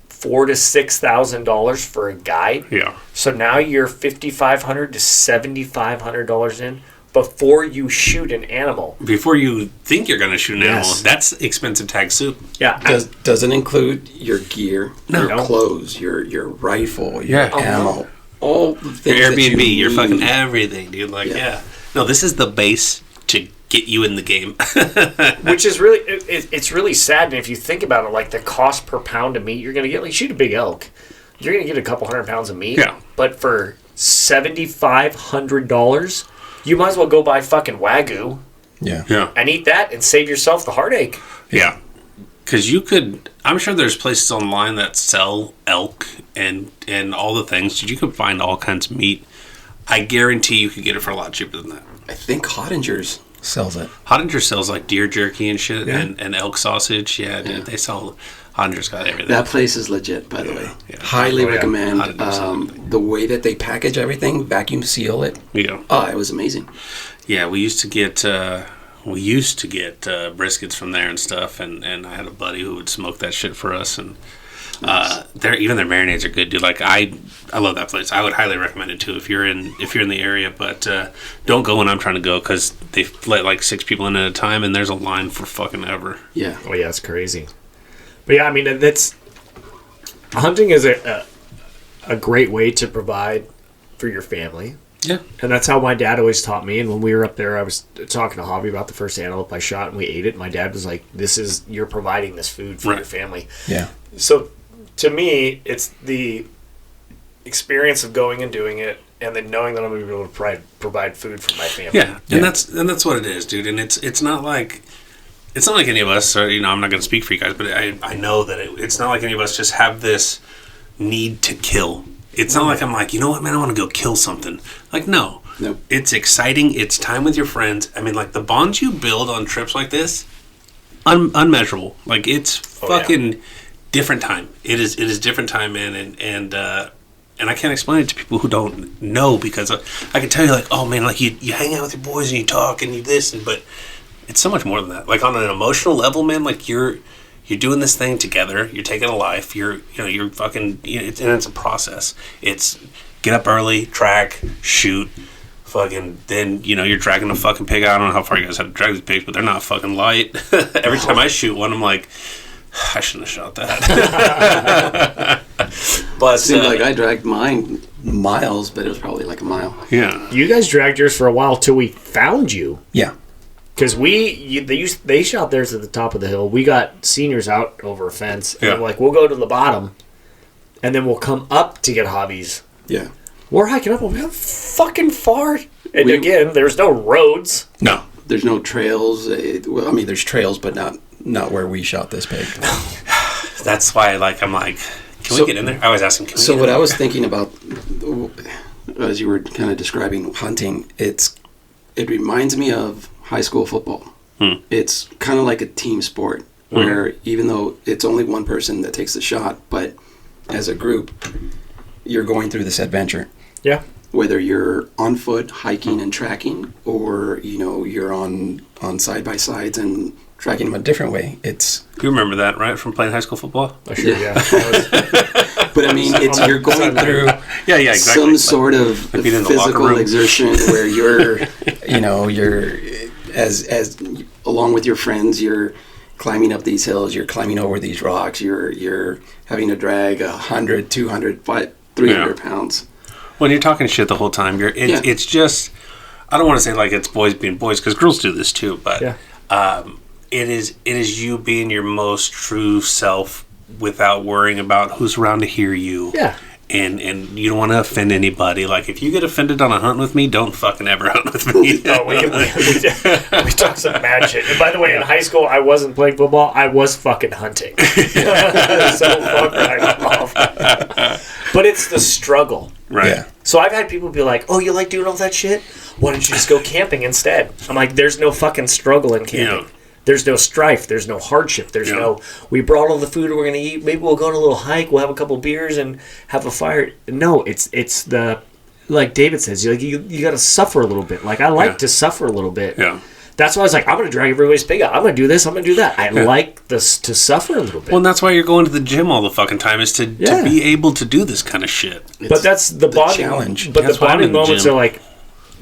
$4,000 to $6,000 for a guide. Yeah. So now you're $5,500 to $7,500 in before you shoot an animal. Before you think you're going to shoot an animal, that's expensive tag soup. Yeah. Doesn't include your gear, your clothes, your rifle, your ammo. All the things your Airbnb, your fucking everything, dude. Like, no, this is the base to get you in the game. Which is really, it's really sad. And if you think about it, like the cost per pound of meat you're going to get, like shoot a big elk, you're going to get a couple 100 pounds of meat. Yeah. But for $7,500, you might as well go buy fucking Wagyu. Yeah. And eat that and save yourself the heartache. Yeah. Because you could, I'm sure there's places online that sell elk and all the things. You could find all kinds of meat. I guarantee you could get it for a lot cheaper than that. I think Hottinger's sells it. Hottinger sells like deer jerky and shit and elk sausage. Yeah, dude, they sell, Hottinger's got everything. That place is legit, by the way. Yeah. Highly recommend. The way that they package everything, vacuum seal it. Yeah. Oh, it was amazing. Yeah, we used to get briskets from there and stuff, and I had a buddy who would smoke that shit for us, and even their marinades are good, dude. Like I love that place. I would highly recommend it too if you're in the area, but don't go when I'm trying to go because they let like 6 people in at a time, and there's a line for fucking ever. Yeah. Oh yeah, it's crazy. But yeah, I mean hunting is a great way to provide for your family. Yeah. And that's how my dad always taught me. And when we were up there, I was talking to Javi about the first antelope I shot, and we ate it. My dad was like, you're providing this food for your family. Yeah. So to me, it's the experience of going and doing it, and then knowing that I'm going to be able to provide food for my family. Yeah. And that's what it is, dude. And it's not like any of us, or, I'm not going to speak for you guys, but I know that it's not like any of us just have this need to kill. It's not like I'm like, you know what, man, I want to go kill something. Like, no. Nope. It's exciting. It's time with your friends. I mean, like, the bonds you build on trips like this, unmeasurable. Like, it's fucking different time. It is different time, man. And I can't explain it to people who don't know, because I can tell you, like, oh, man, like, you hang out with your boys and you talk and you this, but it's so much more than that. Like, on an emotional level, man, like, you're doing this thing together. You're taking a life. You're fucking. And it's a process. It's get up early, track, shoot, fucking. Then you're dragging a fucking pig out. I don't know how far you guys have to drag these pigs, but they're not fucking light. Every time I shoot one, I'm like, I shouldn't have shot that. But it seemed like I dragged mine miles, but it was probably like a mile. Yeah. You guys dragged yours for a while till we found you. Yeah. Because they shot theirs at the top of the hill. We got seniors out over a fence. And we're like, we'll go to the bottom, and then we'll come up to get Javi's. Yeah. We're hiking up. How fucking far? And again, there's no roads. No. There's no trails. Well, I mean, there's trails, but not where we shot this pig. That's why, I'm like, can we get in there? I always ask him, can we So get what in I there? was thinking about, as you were kind of describing hunting, it reminds me of high school football. It's kind of like a team sport where even though it's only one person that takes the shot, but as a group, you're going through this adventure. Yeah. Whether you're on foot hiking and tracking, or you're on side by sides and tracking them a different way. You remember that, right, from playing high school football? Oh, sure, yeah. But I mean, you're going through Yeah, exactly. some sort of being in the locker physical room. exertion where you're, you're as along with your friends, you're climbing up these hills, you're climbing over these rocks, you're having to drag 100, 200, 300 pounds. When you're talking shit the whole time, it's just, I don't want to say like it's boys being boys, because girls do this too, but it is you being your most true self without worrying about who's around to hear you. Yeah. And you don't want to offend anybody. Like, if you get offended on a hunt with me, don't fucking ever hunt with me. No, we talked some mad shit. And by the way, in high school, I wasn't playing football. I was fucking hunting. So fuck right off. But it's the struggle. Right. Yeah. So I've had people be like, oh, you like doing all that shit? Why don't you just go camping instead? I'm like, there's no fucking struggle in camping. Yeah. There's no strife. There's no hardship. There's no, we brought all the food we're going to eat. Maybe we'll go on a little hike. We'll have a couple beers and have a fire. No, it's the, like David says, you got to suffer a little bit. Like, I like to suffer a little bit. Yeah. That's why I was like, I'm going to drag everybody's pig out. I'm going to do this. I'm going to do that. I like this to suffer a little bit. Well, and that's why you're going to the gym all the fucking time, is to be able to do this kind of shit. But that's the bonding challenge. But That's the why I'm bonding in the moments gym. are like,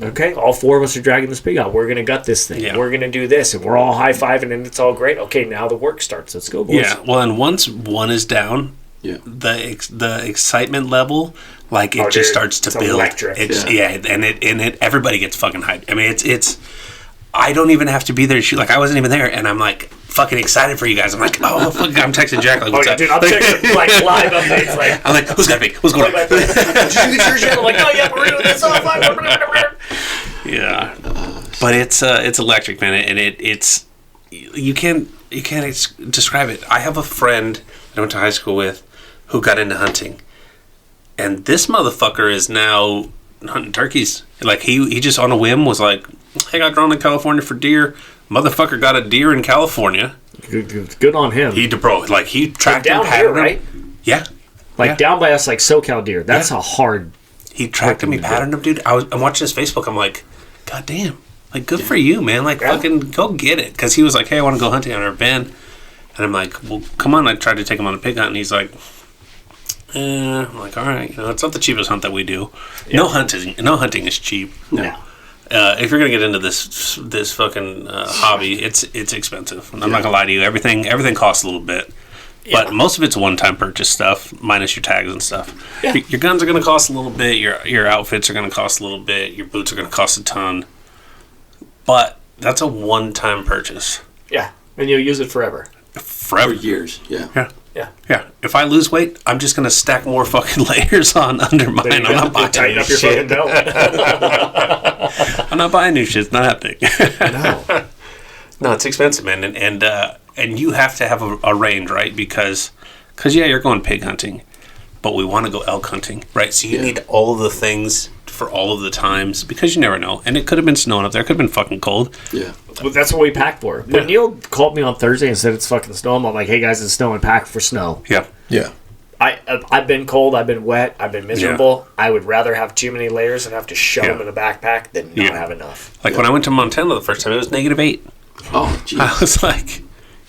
okay, all four of us are dragging this pig out. We're going to gut this thing. Yeah. We're going to do this. And we're all high-fiving and it's all great. Okay, now the work starts. Let's go, boys. Yeah. Well, and once one is down, the excitement level, like, it just starts to it's build. electric. It's and everybody gets fucking hyped. I mean, it's I don't even have to be there to shoot. Like, I wasn't even there, and I'm like fucking excited for you guys. I'm like, oh fuck, I'm texting Jack like, what's up? Dude, I'm texting like live updates. Like, I'm like, who's got me? What's going on? did you get yours yet? I'm like, oh yeah, we're doing this all fine. Yeah, but it's electric, man, and it's you can't describe it. I have a friend that I went to high school with who got into hunting, and this motherfucker is now hunting turkeys. Like, he just on a whim was like, hey, I got drawn in California for deer. Motherfucker got a deer in California. Good on him. He tracked down him, here, patterned right? him. Yeah. Like down by us, like SoCal deer. That's a hard. He tracked him. He patterned him, dude. I'm watching his Facebook. I'm like, God damn. Like, good for you, man. Like, fucking go get it. Because he was like, hey, I want to go hunting. I've never been. And I'm like, well, come on. I tried to take him on a pig hunt, and he's like, I'm like, all right. It's not the cheapest hunt that we do. Yeah. No hunting is cheap. No. If you're gonna get into this fucking hobby, it's expensive. I'm not gonna lie to you. Everything costs a little bit, but most of it's one-time purchase stuff, minus your tags and stuff. Yeah. Your guns are gonna cost a little bit. Your outfits are gonna cost a little bit. Your boots are gonna cost a ton. But that's a one-time purchase. Yeah, and you'll use it forever. Forever. For years. Yeah. Yeah. If I lose weight, I'm just gonna stack more fucking layers on under mine. I'm not buying tighten new up your shit. fucking belt. I'm not buying new shit. It's not happening. No. No, it's expensive, man, and you have to have a range, right? Because you're going pig hunting, but we want to go elk hunting, right? So you need all of the things for all of the times, because you never know. And it could have been snowing up there. It could have been fucking cold. Yeah. Well, that's what we packed for. When Neil called me on Thursday and said it's fucking snowing, I'm like, hey guys, it's snowing. Pack for snow. Yeah. Yeah. I've been cold. I've been wet. I've been miserable. I would rather have too many layers and have to shove them in a backpack than not have enough. Like when I went to Montana the first time, it was -8. Oh, jeez. I was like,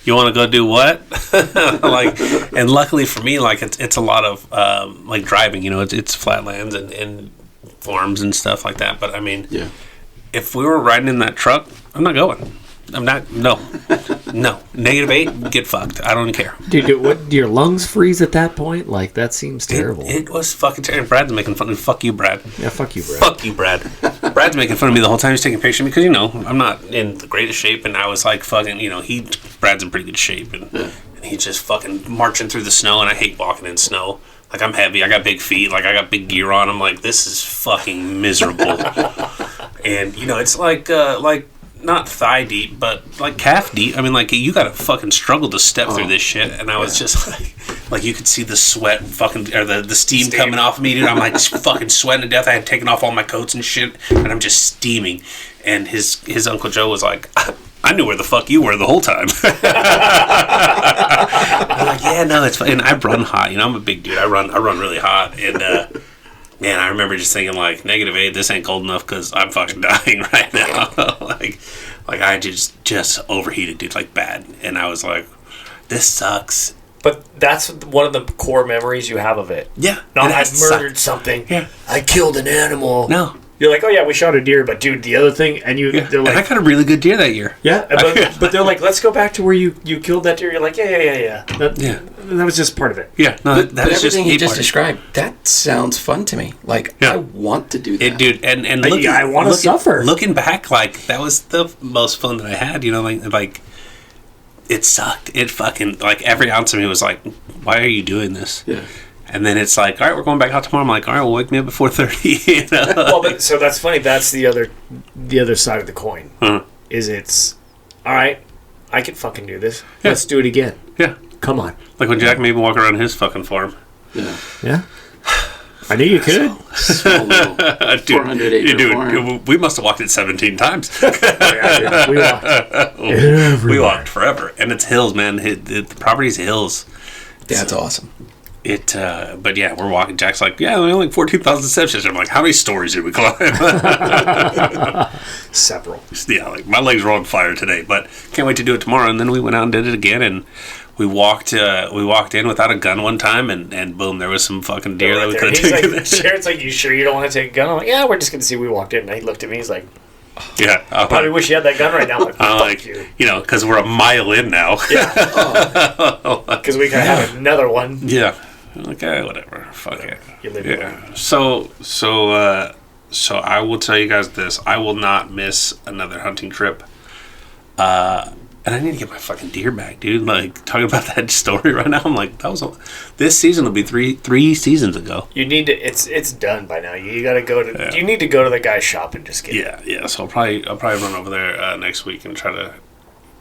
you want to go do what? Like, and luckily for me, like it's a lot of like driving. You know, it's flatlands and farms and stuff like that. But I mean, if we were riding in that truck, I'm not going. I'm not. No. -8. Get fucked. I don't care. Dude, what? Do your lungs freeze at that point? Like, that seems terrible. It was fucking terrible. Brad's making fun of me. Fuck you, Brad. Yeah, fuck you, Brad. Fuck you, Brad. Brad's making fun of me the whole time. He's taking pictures of me because, you know, I'm not in the greatest shape. And I was like, fucking, you know, Brad's in pretty good shape. And he's just fucking marching through the snow. And I hate walking in snow. Like, I'm heavy. I got big feet. Like, I got big gear on. I'm like, this is fucking miserable. And, you know, it's like not thigh deep, but like calf deep. I mean, like, you gotta fucking struggle to step through this shit. And I was just like you could see the sweat fucking, or the steam coming off of me, dude. I'm like fucking sweating to death. I had taken off all my coats and shit, and I'm just steaming. And his Uncle Joe was like, I knew where the fuck you were the whole time. I'm like, yeah, no, it's fine. And I run hot. You know, I'm a big dude. I run really hot. And, man, I remember just thinking, like, -8, this ain't cold enough because I'm fucking dying right now. like I just overheated, dude, like, bad. And I was like, this sucks. But that's one of the core memories you have of it. Yeah. Not I murdered something. Yeah. I killed an animal. No. You're like, oh yeah, we shot a deer, but dude, the other thing, and they're like, and I got a really good deer that year. Yeah, but they're like, let's go back to where you killed that deer. You're like, yeah. That was just part of it. Yeah, no, But that is just everything you just part. described, that sounds fun to me. Like, Yeah. I want to do that. Dude, and I want to suffer. Looking back, like, that was the most fun that I had, you know, like it sucked. It fucking, like, every ounce of me was like, why are you doing this? Yeah. And then it's like, all right, we're going back out tomorrow. I'm like, all right, well, wake me up at 4:30. You know? Well, so that's funny. That's the other side of the coin. Is it's all right. I can fucking do this. Yeah. Let's do it again. Yeah. Come on. Like when Jack made me walk around his fucking farm. Yeah. Yeah. I knew you could. Small little 400 acre farm. We must have walked it 17 times. We walked. We walked forever. And it's hills, man. The property's hills. That's awesome. But yeah, we're walking. Jack's like, yeah, only like 14,000 steps. I'm like, how many stories did we climb? Several. Yeah, like my legs were on fire today, but can't wait to do it tomorrow. And then we went out and did it again, and we walked in without a gun one time, and boom, there was some fucking deer that we could have taken. Jared's like, you sure you don't want to take a gun? I'm like, yeah, we're just going to see. We walked in, and he looked at me. He's like, yeah, probably wish you had that gun right now. I'm like, fuck you. know, because we're a mile in now. Yeah. Because we could have another one. Yeah. Okay, whatever. Fuck it. You live Yeah. So I will tell you guys this. I will not miss another hunting trip. And I need to get my fucking deer back, dude. Like, talking about that story right now, I'm like, this season will be three seasons ago. You need to. It's done by now. You got to go to. Yeah. You need to go to the guy's shop and just get it. Yeah. So I'll probably run over there next week and try to.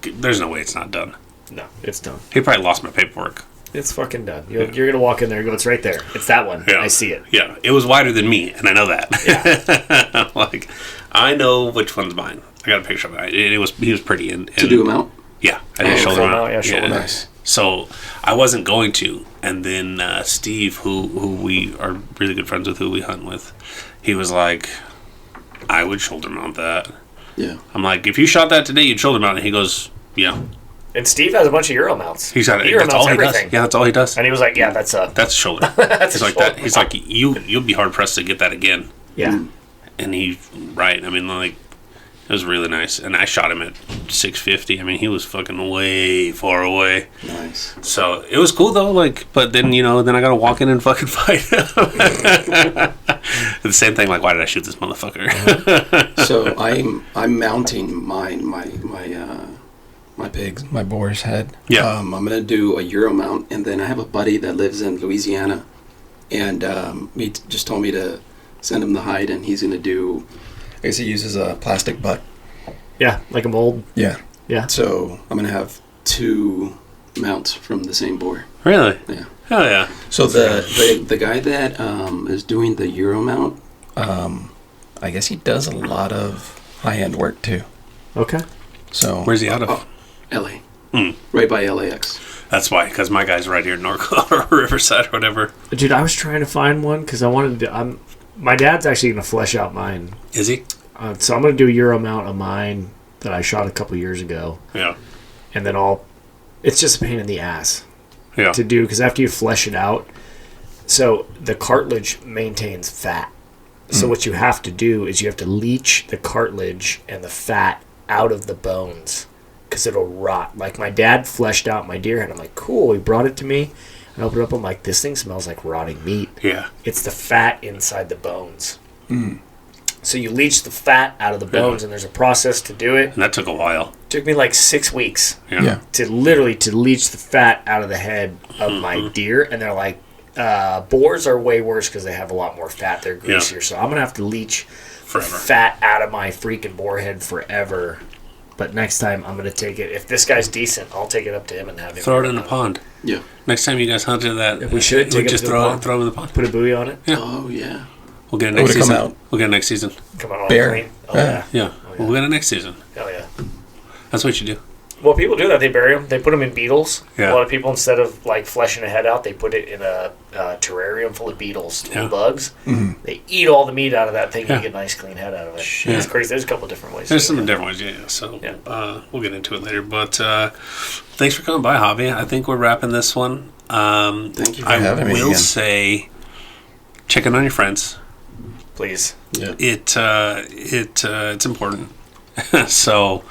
There's no way it's not done. No, it's done. He probably lost my paperwork. It's fucking done. You're gonna walk in there and go, it's right there. It's that one. Yeah. I see it. Yeah, it was wider than me, and I know that. Yeah. Like, I know which one's mine. I got a picture of it. He was pretty. And to do him out? Yeah, I did shoulder him out. Yeah, shoulder nice. So I wasn't going to, and then Steve, who we are really good friends with, who we hunt with, he was like, I would shoulder mount that. Yeah. I'm like, if you shot that today, you'd shoulder mount it. And he goes, yeah. And Steve has a bunch of Euro mounts. He's got Euro mounts, everything. Yeah, that's all he does. And he was like, yeah, that's a shoulder. That's he's a like shoulder. that. He's like, you'll be hard pressed to get that again. Yeah. And he's right. I mean, like, it was really nice. And I shot him at 650. I mean, he was fucking way far away. Nice. So it was cool though. Like, but then then I gotta walk in and fucking fight him. The same thing. Like, why did I shoot this motherfucker? So I'm mounting my Pigs, my boar's head. Yeah. I'm gonna do a Euro mount, and then I have a buddy that lives in Louisiana, and he just told me to send him the hide, and he's gonna do. I guess he uses a plastic butt. Yeah, like a mold. Yeah. Yeah. So I'm gonna have 2 mounts from the same boar. Really? Yeah. Hell yeah. So the guy that is doing the Euro mount, I guess he does a lot of high-end work too. Okay. So Where's he out of? LA. Right by LAX. That's why, because my guy's right here in Norco or Riverside or whatever. Dude, I was trying to find one because I wanted to. My dad's actually going to flesh out mine. Is he? So I'm going to do a Euro mount of mine that I shot a couple years ago. Yeah. And then it's just a pain in the ass to do because after you flesh it out, so the cartilage maintains fat. So what you have to do is you have to leach the cartilage and the fat out of the bones because it'll rot. Like my dad fleshed out my deer head. I'm like, cool. He brought it to me. I opened it up. I'm like, this thing smells like rotting meat. Yeah. It's the fat inside the bones. So you leach the fat out of the bones, and there's a process to do it. And that took a while. It took me like 6 weeks Yeah. to leach the fat out of the head of my deer. And they're like, Boars are way worse because they have a lot more fat. They're greasier. So I'm going to have to leech Forever. fat out of my freaking boar head forever. But next time I'm going to take it. If this guy's decent, I'll take it up to him and have him Throw it in a pond. Yeah. Next time you guys hunted that, We should take it just to the throw pond. him in the pond. Put a buoy on it. Yeah. Oh, yeah. We'll get it It next would've come season. out. We'll get it next season. Come on, all Bear. clean. Oh, Yeah. yeah. Yeah. We'll get it next season. Hell yeah. That's what you do. Well, people do that. They bury them. They put them in beetles. Yeah. A lot of people, instead of like fleshing a head out, they put it in a terrarium full of beetles, little bugs. Mm-hmm. They eat all the meat out of that thing Yeah. and you get a nice clean head out of it. Yeah. It's crazy. There's a couple different ways. There's to do some it. different ones, yeah. So Yeah. we'll get into it later. But thanks for coming by, Javi. I think we're wrapping this one. Thank you for having me will again. say, check in on your friends. Please. Yeah. It's important. So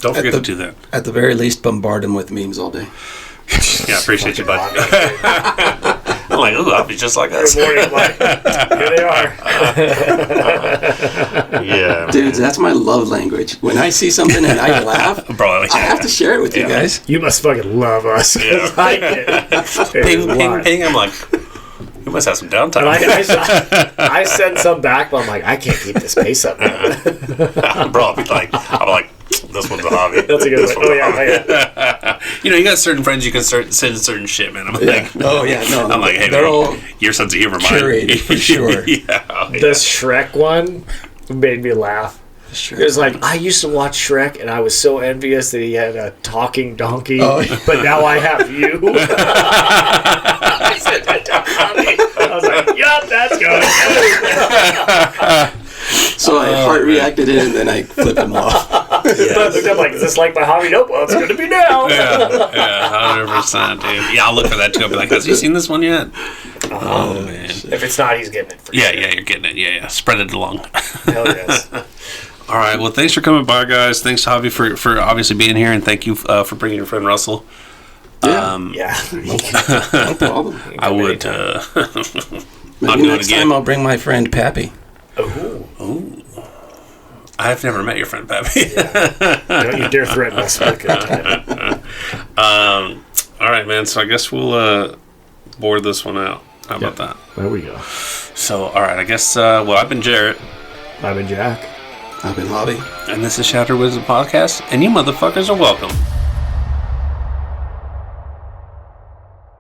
don't forget to do that. At the very least, bombard them with memes all day. Yeah, appreciate you, bud. Good I'm like, ooh, I'll be just like us. morning, Mike. Here they are. Yeah, Dudes, that's my love language. When I see something and I laugh, bro. I have to share it with you guys. You must fucking love us. 'Cause Yeah. I get Ping, ping, ping. I'm like, you must have some downtime. And I send some back, but I'm like, I can't keep this pace up. Man. Bro, I'm like, this one's a hobby. That's a good This one. one's Oh, a yeah. hobby. Oh, yeah. You know, you got certain friends you can send certain shit, man. I'm like, Oh, yeah, no. I'm like, hey, they're man, all your sense of humor, mine. curated for sure. Yeah, The Shrek one made me laugh. Sure. It was like, I used to watch Shrek, and I was so envious that he had a talking donkey, Oh, yeah. but now I have you. I said that to Javi. I was like, yup, that's good. So I heart reacted it and then I flipped them off. But I looked up like, is this like my hobby? Nope, well, it's going to be now. Yeah, 100%, dude. Yeah, I'll look for that too. I'll be like, has he seen this one yet? Oh, man. If it's not, he's getting it for Yeah, sure. yeah, you're getting it. Yeah. Spread it along. Hell yes. All right. Well, thanks for coming by, guys. Thanks, Javi, for obviously being here, and thank you for bringing your friend Russell. Yeah. No problem. I would. Maybe do it next again. time I'll bring my friend Pappy. Ooh. I've never met your friend, Pappy. Don't you dare threaten us for a good time. All right, man. So I guess we'll board this one out. How about that? There we go. So, all right. I guess. Well, I've been Jerett, I've been Jack. I've been Javi. and this is Shattered Wisdom Podcast, and you motherfuckers are welcome.